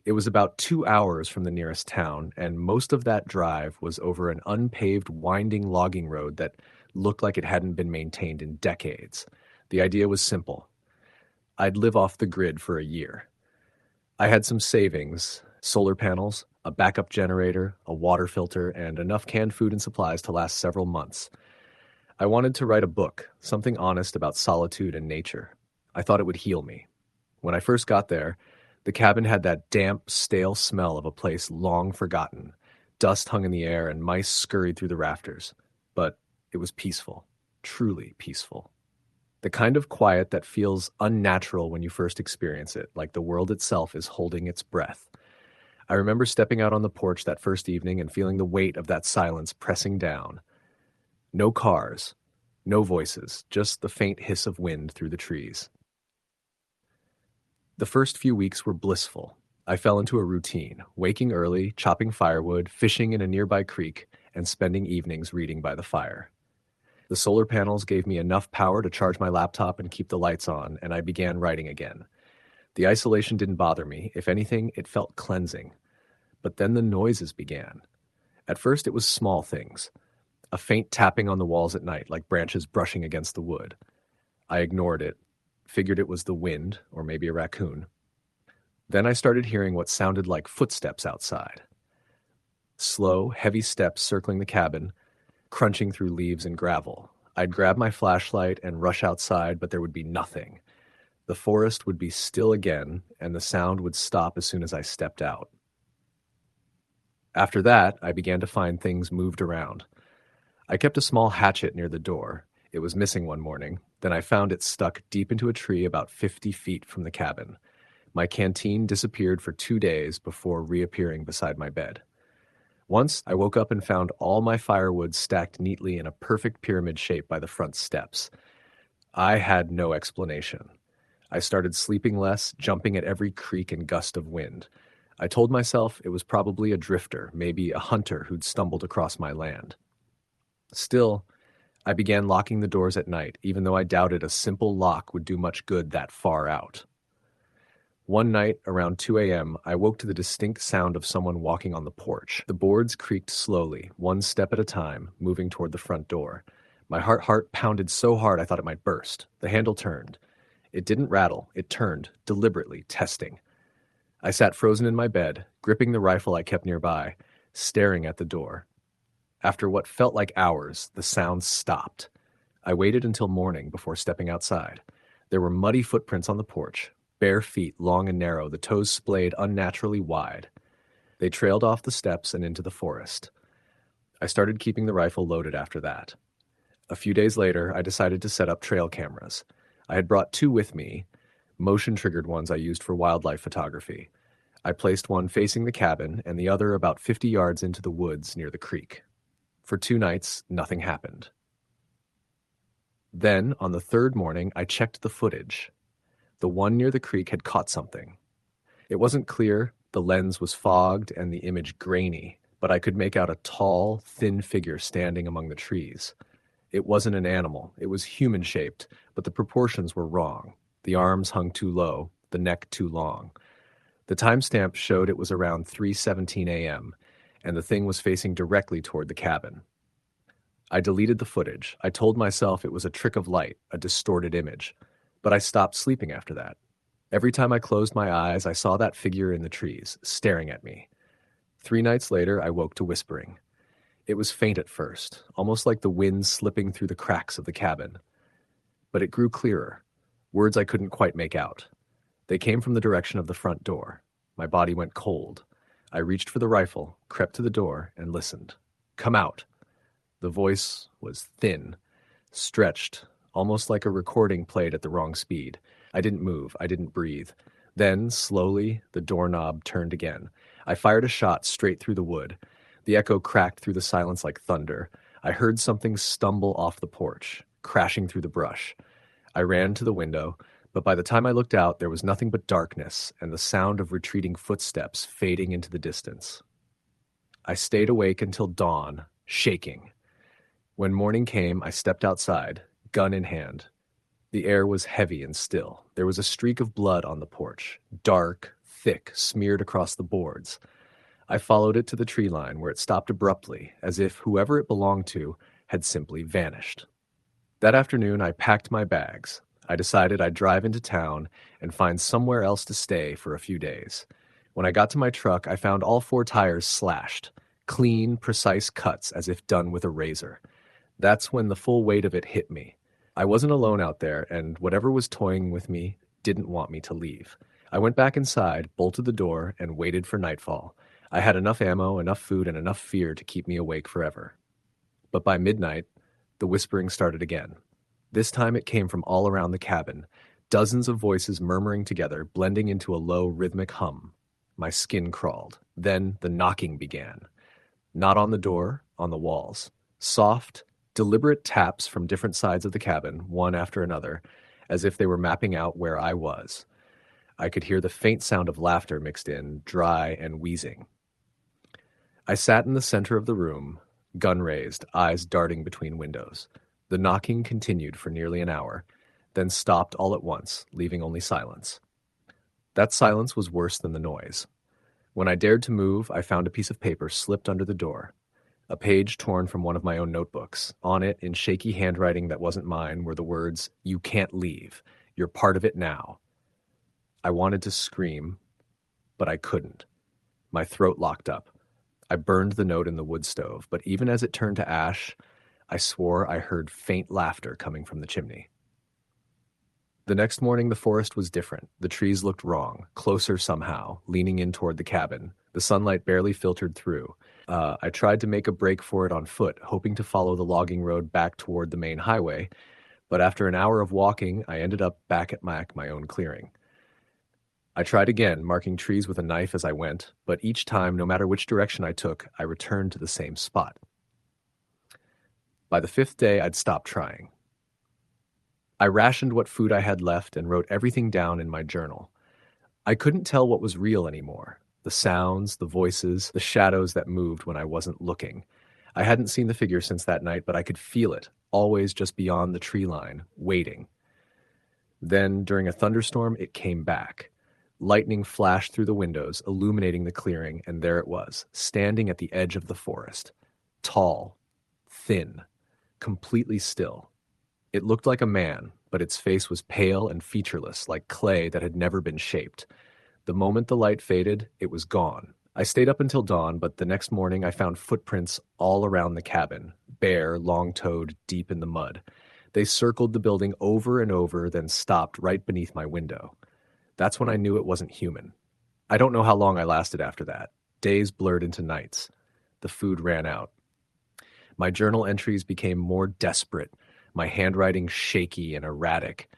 It was about 2 hours from the nearest town, and most of that drive was over an unpaved, winding logging road that looked like it hadn't been maintained in decades. The idea was simple. I'd live off the grid for a year. I had some savings, solar panels, a backup generator, a water filter, and enough canned food and supplies to last several months. I wanted to write a book, something honest about solitude and nature. I thought it would heal me. When I first got there, the cabin had that damp, stale smell of a place long forgotten. Dust hung in the air and mice scurried through the rafters. But it was peaceful, truly peaceful. The kind of quiet that feels unnatural when you first experience it, like the world itself is holding its breath. I remember stepping out on the porch that first evening and feeling the weight of that silence pressing down. No cars, no voices, just the faint hiss of wind through the trees. The first few weeks were blissful. I fell into a routine, waking early, chopping firewood, fishing in a nearby creek, and spending evenings reading by the fire. The solar panels gave me enough power to charge my laptop and keep the lights on, and I began writing again. The isolation didn't bother me. If anything, it felt cleansing. But then the noises began. At first, it was small things. A faint tapping on the walls at night, like branches brushing against the wood. I ignored it, figured it was the wind, or maybe a raccoon. Then I started hearing what sounded like footsteps outside. Slow, heavy steps circling the cabin, crunching through leaves and gravel. I'd grab my flashlight and rush outside, but there would be nothing. The forest would be still again, and the sound would stop as soon as I stepped out. After that, I began to find things moved around. I kept a small hatchet near the door. It was missing one morning. Then I found it stuck deep into a tree about 50 feet from the cabin. My canteen disappeared for 2 days before reappearing beside my bed. Once, I woke up and found all my firewood stacked neatly in a perfect pyramid shape by the front steps. I had no explanation. I started sleeping less, jumping at every creak and gust of wind. I told myself it was probably a drifter, maybe a hunter who'd stumbled across my land. Still, I began locking the doors at night, even though I doubted a simple lock would do much good that far out. One night, around 2 a.m., I woke to the distinct sound of someone walking on the porch. The boards creaked slowly, one step at a time, moving toward the front door. My heart pounded so hard I thought it might burst. The handle turned. It didn't rattle. It turned, deliberately, testing. I sat frozen in my bed, gripping the rifle I kept nearby, staring at the door. After what felt like hours, the sound stopped. I waited until morning before stepping outside. There were muddy footprints on the porch, bare feet, long and narrow, the toes splayed unnaturally wide. They trailed off the steps and into the forest. I started keeping the rifle loaded after that. A few days later, I decided to set up trail cameras. I had brought 2 with me, motion-triggered ones I used for wildlife photography. I placed one facing the cabin and the other about 50 yards into the woods near the creek. For 2 nights, nothing happened. Then, on the 3rd morning, I checked the footage. The one near the creek had caught something. It wasn't clear, the lens was fogged and the image grainy, but I could make out a tall, thin figure standing among the trees. It wasn't an animal, it was human-shaped, but the proportions were wrong. The arms hung too low, the neck too long. The timestamp showed it was around 3:17 a.m., and the thing was facing directly toward the cabin. I deleted the footage. I told myself it was a trick of light, a distorted image. But I stopped sleeping after that. Every time I closed my eyes, I saw that figure in the trees, staring at me. 3 nights later, I woke to whispering. It was faint at first, almost like the wind slipping through the cracks of the cabin. But it grew clearer, words I couldn't quite make out. They came from the direction of the front door. My body went cold. I reached for the rifle, crept to the door, and listened. Come out. The voice was thin, stretched, almost like a recording played at the wrong speed. I didn't move. I didn't breathe. Then, slowly, the doorknob turned again. I fired a shot straight through the wood. The echo cracked through the silence like thunder. I heard something stumble off the porch, crashing through the brush. I ran to the window, but by the time I looked out, there was nothing but darkness and the sound of retreating footsteps fading into the distance. I stayed awake until dawn, shaking. When morning came, I stepped outside, gun in hand. The air was heavy and still. There was a streak of blood on the porch, dark, thick, smeared across the boards. I followed it to the tree line where it stopped abruptly, as if whoever it belonged to had simply vanished. That afternoon, I packed my bags. I decided I'd drive into town and find somewhere else to stay for a few days. When I got to my truck, I found all 4 tires slashed, clean, precise cuts as if done with a razor. That's when the full weight of it hit me. I wasn't alone out there, and whatever was toying with me didn't want me to leave. I went back inside, bolted the door, and waited for nightfall. I had enough ammo, enough food, and enough fear to keep me awake forever. But by midnight, the whispering started again. This time it came from all around the cabin, dozens of voices murmuring together, blending into a low, rhythmic hum. My skin crawled. Then the knocking began. Not on the door, on the walls. Soft, deliberate taps from different sides of the cabin, one after another, as if they were mapping out where I was. I could hear the faint sound of laughter mixed in, dry and wheezing. I sat in the center of the room, gun raised, eyes darting between windows. The knocking continued for nearly an hour, then stopped all at once, leaving only silence. That silence was worse than the noise. When I dared to move, I found a piece of paper slipped under the door, a page torn from one of my own notebooks. On it, in shaky handwriting that wasn't mine, were the words, "You can't leave. You're part of it now." I wanted to scream, but I couldn't. My throat locked up. I burned the note in the wood stove, but even as it turned to ash, I swore I heard faint laughter coming from the chimney. The next morning, the forest was different. The trees looked wrong, closer somehow, leaning in toward the cabin. The sunlight barely filtered through. I tried to make a break for it on foot, hoping to follow the logging road back toward the main highway, but after an hour of walking, I ended up back at my own clearing. I tried again, marking trees with a knife as I went, but each time, no matter which direction I took, I returned to the same spot. By the fifth day, I'd stopped trying. I rationed what food I had left and wrote everything down in my journal. I couldn't tell what was real anymore. The sounds, the voices, the shadows that moved when I wasn't looking. I hadn't seen the figure since that night, but I could feel it, always just beyond the tree line, waiting. Then, during a thunderstorm, it came back. Lightning flashed through the windows, illuminating the clearing, and there it was, standing at the edge of the forest. Tall, thin, completely still. It looked like a man, but its face was pale and featureless, like clay that had never been shaped. The moment the light faded, it was gone. I stayed up until dawn, but the next morning I found footprints all around the cabin, bare, long-toed, deep in the mud. They circled the building over and over, then stopped right beneath my window. That's when I knew it wasn't human. I don't know how long I lasted after that. Days blurred into nights. The food ran out. My journal entries became more desperate, my handwriting shaky and erratic.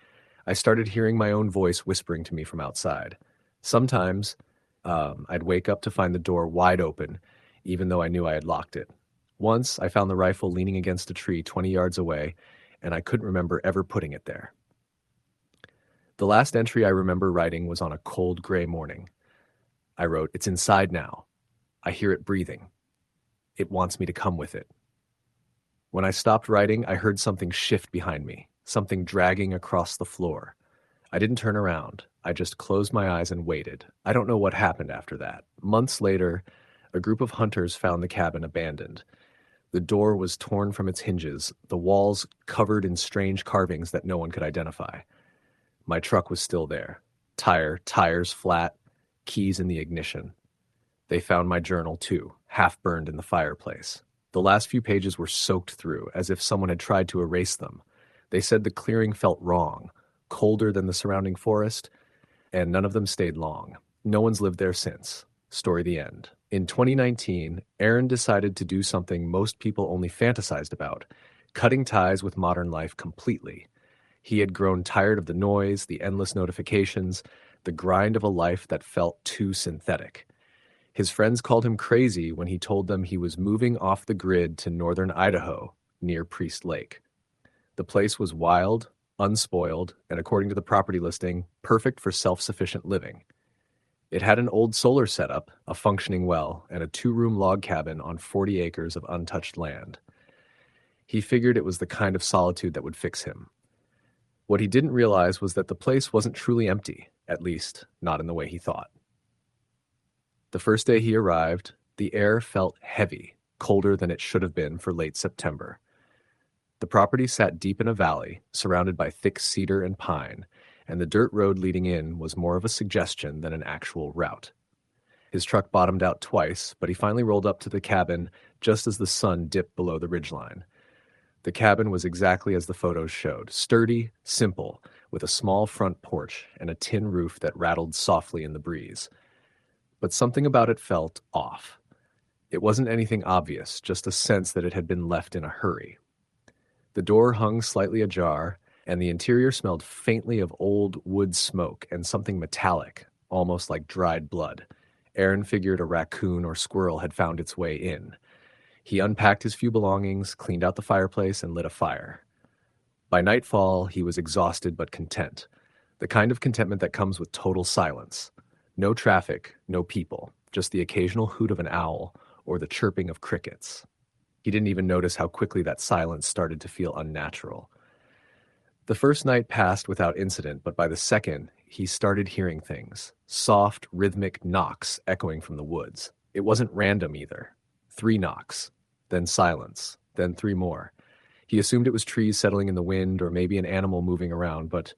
I started hearing my own voice whispering to me from outside. Sometimes I'd wake up to find the door wide open, even though I knew I had locked it. Once I found the rifle leaning against a tree 20 yards away, and I couldn't remember ever putting it there. The last entry I remember writing was on a cold gray morning. I wrote, "It's inside now. I hear it breathing. It wants me to come with it." When I stopped writing, I heard something shift behind me, something dragging across the floor. I didn't turn around. I just closed my eyes and waited. I don't know what happened after that. Months later, a group of hunters found the cabin abandoned. The door was torn from its hinges, the walls covered in strange carvings that no one could identify. My truck was still there. Tires flat, keys in the ignition. They found my journal too, half burned in the fireplace. The last few pages were soaked through, as if someone had tried to erase them. They said the clearing felt wrong, colder than the surrounding forest, and none of them stayed long. No one's lived there since. Story the end. In 2019, Aaron decided to do something most people only fantasized about, cutting ties with modern life completely. He had grown tired of the noise, the endless notifications, the grind of a life that felt too synthetic. His friends called him crazy when he told them he was moving off the grid to northern Idaho, near Priest Lake. The place was wild, unspoiled, and according to the property listing, perfect for self-sufficient living. It had an old solar setup, a functioning well, and a 2-room log cabin on 40 acres of untouched land. He figured it was the kind of solitude that would fix him. What he didn't realize was that the place wasn't truly empty, at least not in the way he thought. The first day he arrived, the air felt heavy, colder than it should have been for late September. The property sat deep in a valley, surrounded by thick cedar and pine, and the dirt road leading in was more of a suggestion than an actual route. His truck bottomed out twice, but he finally rolled up to the cabin just as the sun dipped below the ridgeline. The cabin was exactly as the photos showed, sturdy, simple, with a small front porch and a tin roof that rattled softly in the breeze. But something about it felt off. It wasn't anything obvious, just a sense that it had been left in a hurry. The door hung slightly ajar, and the interior smelled faintly of old wood smoke and something metallic, almost like dried blood. Aaron figured a raccoon or squirrel had found its way in. He unpacked his few belongings, cleaned out the fireplace, and lit a fire. By nightfall, he was exhausted but content. The kind of contentment that comes with total silence. No traffic, no people, just the occasional hoot of an owl or the chirping of crickets. He didn't even notice how quickly that silence started to feel unnatural. The first night passed without incident, but by the second, he started hearing things. Soft, rhythmic knocks echoing from the woods. It wasn't random either. 3 knocks, then silence, then 3 more. He assumed it was trees settling in the wind or maybe an animal moving around, but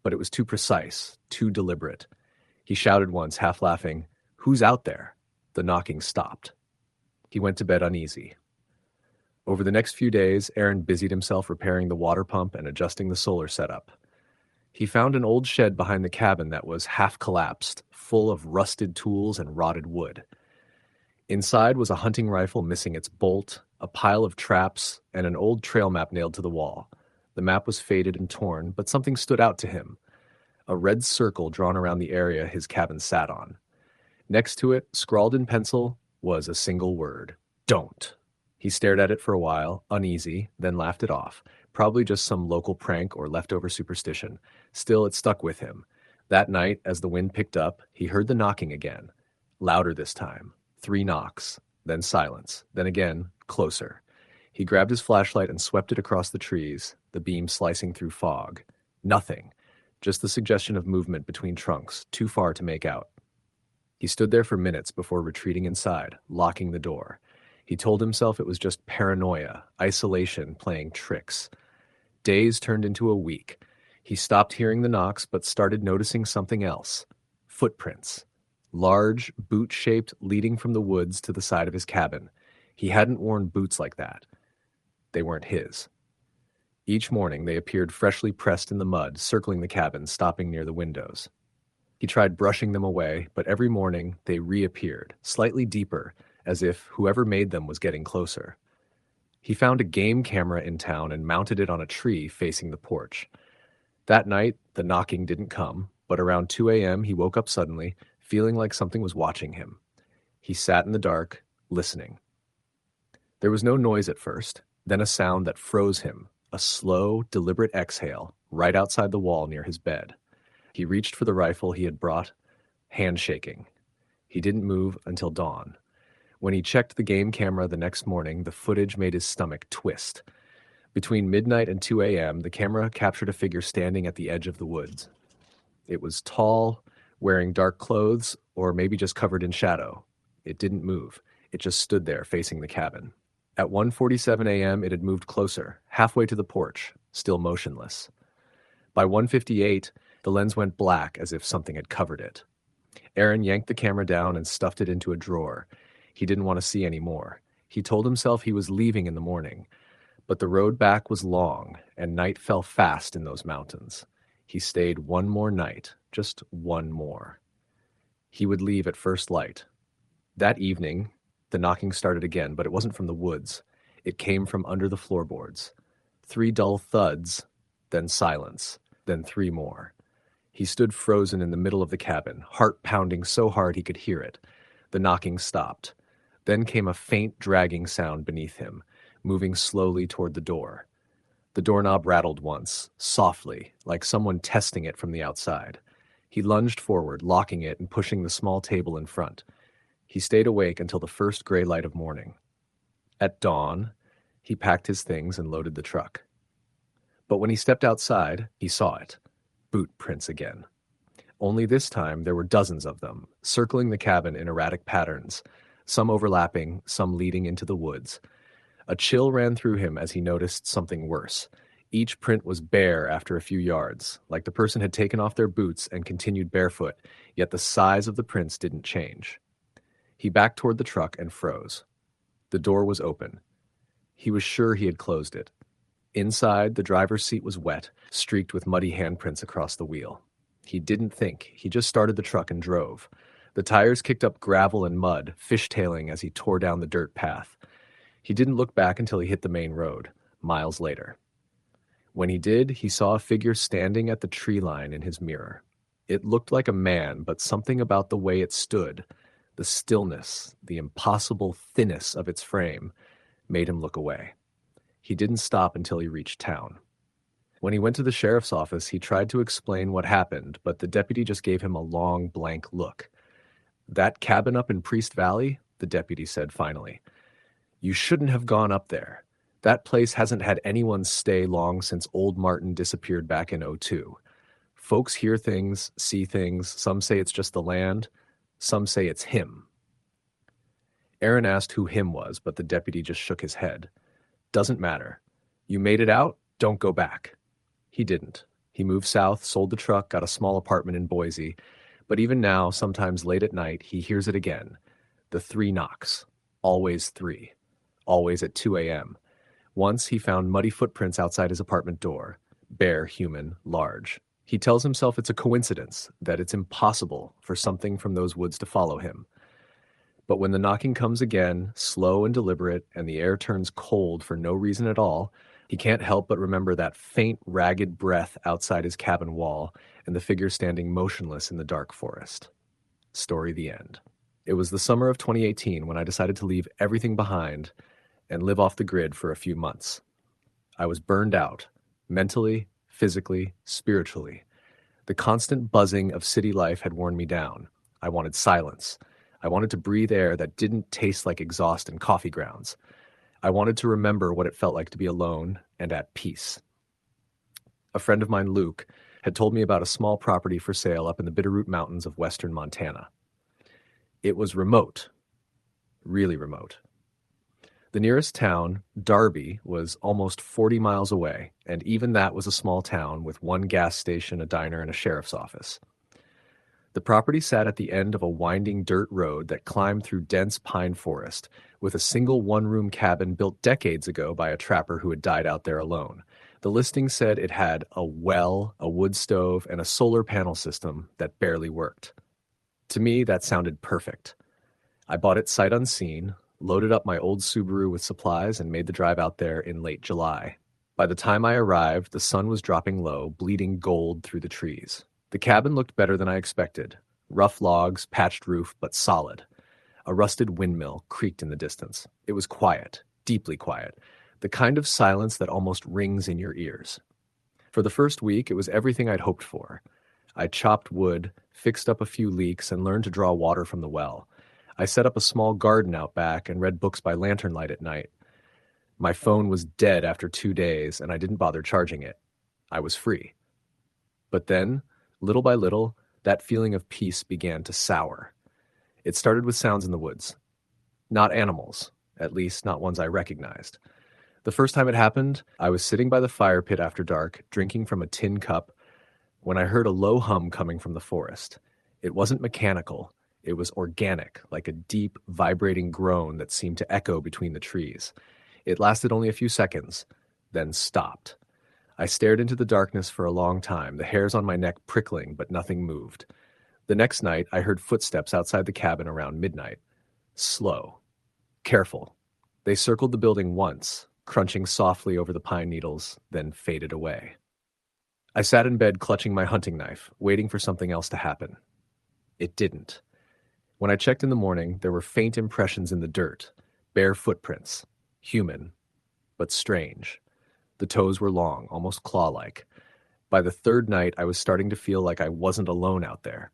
it was too precise, too deliberate. He shouted once, half laughing, "Who's out there?" The knocking stopped. He went to bed uneasy. Over the next few days, Aaron busied himself repairing the water pump and adjusting the solar setup. He found an old shed behind the cabin that was half collapsed, full of rusted tools and rotted wood. Inside was a hunting rifle missing its bolt, a pile of traps, and an old trail map nailed to the wall. The map was faded and torn, but something stood out to him. A red circle drawn around the area his cabin sat on. Next to it, scrawled in pencil, was a single word: "Don't." He stared at it for a while, uneasy, then laughed it off. Probably just some local prank or leftover superstition. Still, it stuck with him. That night, as the wind picked up, he heard the knocking again. Louder this time. 3 knocks, then silence, then again, closer. He grabbed his flashlight and swept it across the trees, the beam slicing through fog. Nothing. Just the suggestion of movement between trunks, too far to make out. He stood there for minutes before retreating inside, locking the door. He told himself it was just paranoia, isolation playing tricks. Days turned into a week. He stopped hearing the knocks but started noticing something else. Footprints. Large, boot-shaped, leading from the woods to the side of his cabin. He hadn't worn boots like that. They weren't his. Each morning they appeared freshly pressed in the mud, circling the cabin, stopping near the windows. He tried brushing them away, but every morning they reappeared, slightly deeper, as if whoever made them was getting closer. He found a game camera in town and mounted it on a tree facing the porch. That night, the knocking didn't come, but around 2 a.m. he woke up suddenly, feeling like something was watching him. He sat in the dark, listening. There was no noise at first, then a sound that froze him, a slow, deliberate exhale, right outside the wall near his bed. He reached for the rifle he had brought, hand shaking. He didn't move until dawn. When he checked the game camera the next morning, the footage made his stomach twist. Between midnight and 2 a.m., the camera captured a figure standing at the edge of the woods. It was tall, wearing dark clothes, or maybe just covered in shadow. It didn't move. It just stood there facing the cabin. At 1:47 a.m., it had moved closer, halfway to the porch, still motionless. By 1:58, the lens went black as if something had covered it. Aaron yanked the camera down and stuffed it into a drawer. He didn't want to see any more. He told himself he was leaving in the morning. But the road back was long, and night fell fast in those mountains. He stayed one more night, just one more. He would leave at first light. That evening, the knocking started again, but it wasn't from the woods. It came from under the floorboards. 3 dull thuds, then silence, then 3 more. He stood frozen in the middle of the cabin, heart pounding so hard he could hear it. The knocking stopped. Then came a faint dragging sound beneath him, moving slowly toward the door. The doorknob rattled once, softly, like someone testing it from the outside. He lunged forward, locking it and pushing the small table in front. He stayed awake until the first gray light of morning. At dawn, he packed his things and loaded the truck. But when he stepped outside, he saw it. Boot prints again. Only this time there were dozens of them, circling the cabin in erratic patterns, some overlapping, some leading into the woods. A chill ran through him as he noticed something worse. Each print was bare after a few yards, like the person had taken off their boots and continued barefoot, yet the size of the prints didn't change. He backed toward the truck and froze. The door was open. He was sure he had closed it. Inside, the driver's seat was wet, streaked with muddy handprints across the wheel. He didn't think. He just started the truck and drove. The tires kicked up gravel and mud, fishtailing as he tore down the dirt path. He didn't look back until he hit the main road, miles later. When he did, he saw a figure standing at the tree line in his mirror. It looked like a man, but something about the way it stood, the stillness, the impossible thinness of its frame, made him look away. He didn't stop until he reached town. When he went to the sheriff's office, he tried to explain what happened, but the deputy just gave him a long, blank look. "That cabin up in Priest Valley," the deputy said finally. "You shouldn't have gone up there. That place hasn't had anyone stay long since old Martin disappeared back in '02. Folks hear things, see things. Some say it's just the land. Some say it's him." Aaron asked who him was, but the deputy just shook his head. "Doesn't matter. You made it out, don't go back." He didn't. He moved south, sold the truck, got a small apartment in Boise. But even now, sometimes late at night, he hears it again. The 3 knocks. Always 3. Always at 2 a.m. Once he found muddy footprints outside his apartment door. Bare, human, large. He tells himself it's a coincidence, that it's impossible for something from those woods to follow him. But when the knocking comes again, slow and deliberate, and the air turns cold for no reason at all, he can't help but remember that faint, ragged breath outside his cabin wall and the figure standing motionless in the dark forest. Story the end. It was the summer of 2018 when I decided to leave everything behind and live off the grid for a few months. I was burned out, mentally, physically, spiritually. The constant buzzing of city life had worn me down. I wanted silence. I wanted to breathe air that didn't taste like exhaust and coffee grounds. I wanted to remember what it felt like to be alone and at peace. A friend of mine, Luke, had told me about a small property for sale up in the Bitterroot Mountains of western Montana. It was remote, really remote. The nearest town, Darby, was almost 40 miles away, and even that was a small town with 1 gas station, a diner, and a sheriff's office. The property sat at the end of a winding dirt road that climbed through dense pine forest, with a single 1-room cabin built decades ago by a trapper who had died out there alone. The listing said it had a well, a wood stove, and a solar panel system that barely worked. To me, that sounded perfect. I bought it sight unseen, loaded up my old Subaru with supplies, and made the drive out there in late July. By the time I arrived, the sun was dropping low, bleeding gold through the trees. The cabin looked better than I expected. Rough logs, patched roof, but solid. A rusted windmill creaked in the distance. It was quiet, deeply quiet, the kind of silence that almost rings in your ears. For the first week, it was everything I'd hoped for. I chopped wood, fixed up a few leaks, and learned to draw water from the well. I set up a small garden out back and read books by lantern light at night. My phone was dead after 2 days, and I didn't bother charging it. I was free. But then, little by little, that feeling of peace began to sour. It started with sounds in the woods. Not animals, at least not ones I recognized. The first time it happened, I was sitting by the fire pit after dark, drinking from a tin cup, when I heard a low hum coming from the forest. It wasn't mechanical. It was organic, like a deep, vibrating groan that seemed to echo between the trees. It lasted only a few seconds, then stopped. I stared into the darkness for a long time, the hairs on my neck prickling, but nothing moved. The next night, I heard footsteps outside the cabin around midnight. Slow. Careful. They circled the building once, crunching softly over the pine needles, then faded away. I sat in bed clutching my hunting knife, waiting for something else to happen. It didn't. When I checked in the morning, there were faint impressions in the dirt, bare footprints, human, but strange. The toes were long, almost claw-like. By the third night, I was starting to feel like I wasn't alone out there.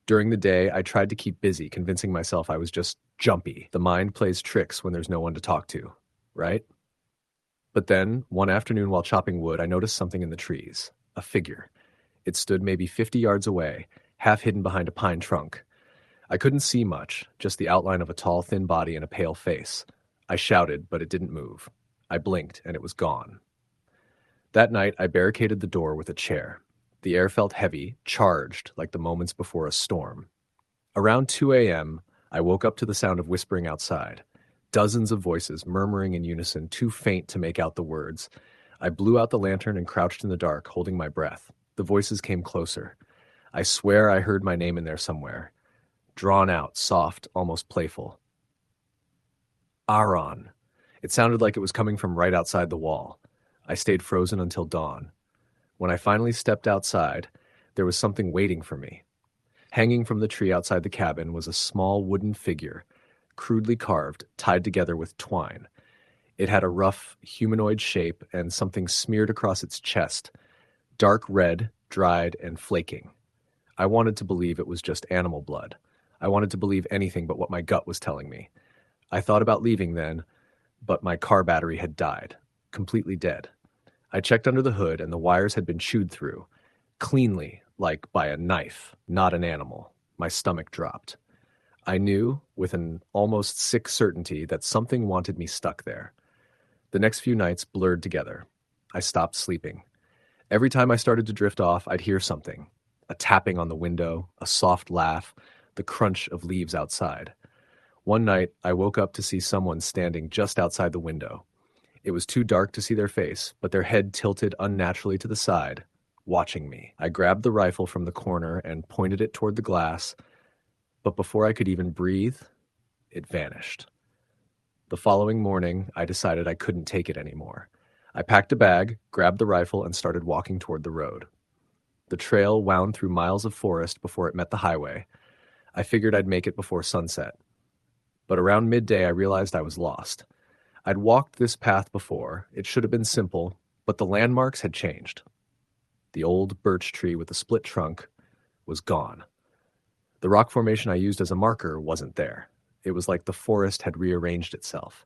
During the day, I tried to keep busy, convincing myself I was just jumpy. The mind plays tricks when there's no one to talk to, right? But then, one afternoon while chopping wood, I noticed something in the trees. A figure. It stood maybe 50 yards away, half hidden behind a pine trunk. I couldn't see much, just the outline of a tall, thin body and a pale face. I shouted, but it didn't move. I blinked, and it was gone. That night, I barricaded the door with a chair. The air felt heavy, charged, like the moments before a storm. Around 2 a.m., I woke up to the sound of whispering outside. Dozens of voices murmuring in unison, too faint to make out the words. I blew out the lantern and crouched in the dark, holding my breath. The voices came closer. I swear I heard my name in there somewhere. Drawn out, soft, almost playful. Aaron. It sounded like it was coming from right outside the wall. I stayed frozen until dawn. When I finally stepped outside, there was something waiting for me. Hanging from the tree outside the cabin was a small wooden figure, crudely carved, tied together with twine. It had a rough, humanoid shape and something smeared across its chest, dark red, dried, and flaking. I wanted to believe it was just animal blood. I wanted to believe anything but what my gut was telling me. I thought about leaving then, but my car battery had died, completely dead. I checked under the hood and the wires had been chewed through, cleanly, like by a knife, not an animal. My stomach dropped. I knew, with an almost sick certainty, that something wanted me stuck there. The next few nights blurred together. I stopped sleeping. Every time I started to drift off, I'd hear something. A tapping on the window, a soft laugh, the crunch of leaves outside. One night, I woke up to see someone standing just outside the window. It was too dark to see their face, but their head tilted unnaturally to the side, watching me. I grabbed the rifle from the corner and pointed it toward the glass, but before I could even breathe, it vanished. The following morning, I decided I couldn't take it anymore. I packed a bag, grabbed the rifle, and started walking toward the road. The trail wound through miles of forest before it met the highway. I figured I'd make it before sunset. But around midday, I realized I was lost. I'd walked this path before. It should have been simple, but the landmarks had changed. The old birch tree with the split trunk was gone. The rock formation I used as a marker wasn't there. It was like the forest had rearranged itself.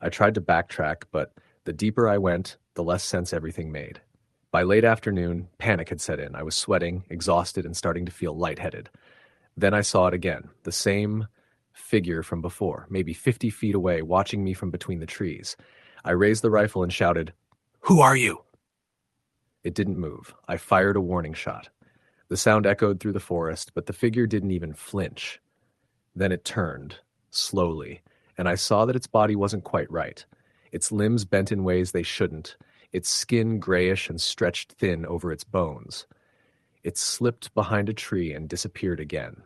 I tried to backtrack, but the deeper I went, the less sense everything made. By late afternoon, panic had set in. I was sweating, exhausted, and starting to feel lightheaded. Then I saw it again, the same figure from before, maybe 50 feet away, watching me from between the trees. I raised the rifle and shouted, "Who are you?" It didn't move. I fired a warning shot. The sound echoed through the forest, but the figure didn't even flinch. Then it turned, slowly, and I saw that its body wasn't quite right. Its limbs bent in ways they shouldn't, its skin grayish and stretched thin over its bones. It slipped behind a tree and disappeared again.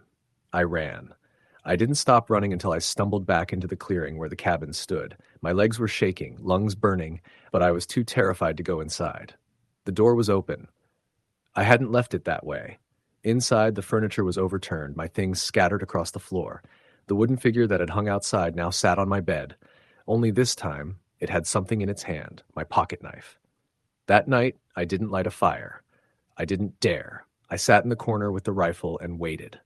I ran. I didn't stop running until I stumbled back into the clearing where the cabin stood. My legs were shaking, lungs burning, but I was too terrified to go inside. The door was open. I hadn't left it that way. Inside, the furniture was overturned, my things scattered across the floor. The wooden figure that had hung outside now sat on my bed. Only this time, it had something in its hand, my pocket knife. That night, I didn't light a fire. I didn't dare. I sat in the corner with the rifle and waited.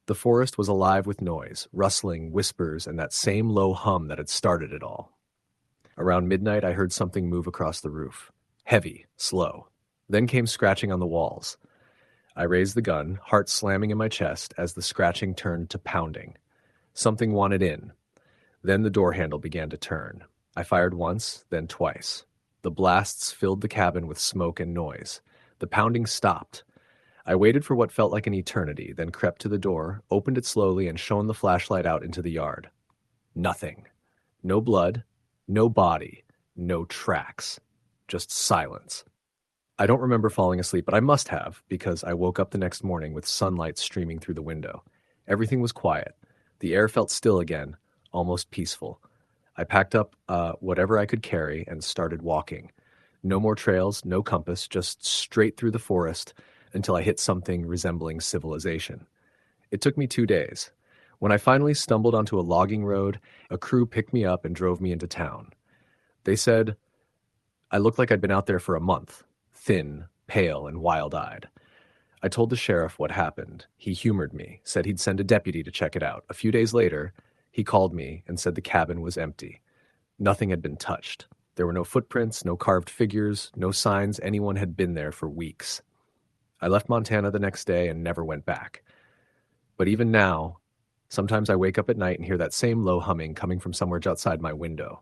The forest was alive with noise, rustling, whispers, and that same low hum that had started it all. Around midnight, I heard something move across the roof. Heavy, slow. Then came scratching on the walls. I raised the gun, heart slamming in my chest as the scratching turned to pounding. Something wanted in. Then the door handle began to turn. I fired once, then twice. The blasts filled the cabin with smoke and noise. The pounding stopped. I waited for what felt like an eternity, then crept to the door, opened it slowly, and shone the flashlight out into the yard. Nothing. No blood, no body, no tracks. Just silence. I don't remember falling asleep, but I must have, because I woke up the next morning with sunlight streaming through the window. Everything was quiet. The air felt still again, almost peaceful. I packed up whatever I could carry and started walking. No more trails, no compass, just straight through the forest until I hit something resembling civilization. It took me 2 days. When I finally stumbled onto a logging road, a crew picked me up and drove me into town. They said I looked like I'd been out there for a month, thin, pale, and wild-eyed. I told the sheriff what happened. He humored me, said he'd send a deputy to check it out. A few days later, he called me and said the cabin was empty. Nothing had been touched. There were no footprints, no carved figures, no signs anyone had been there for weeks. I left Montana the next day and never went back. But even now, sometimes I wake up at night and hear that same low humming coming from somewhere outside my window.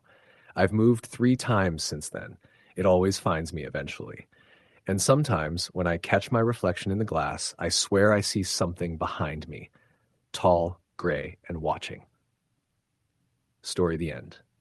I've moved 3 times since then. It always finds me eventually. And sometimes, when I catch my reflection in the glass, I swear I see something behind me, tall, gray, and watching. Story the end.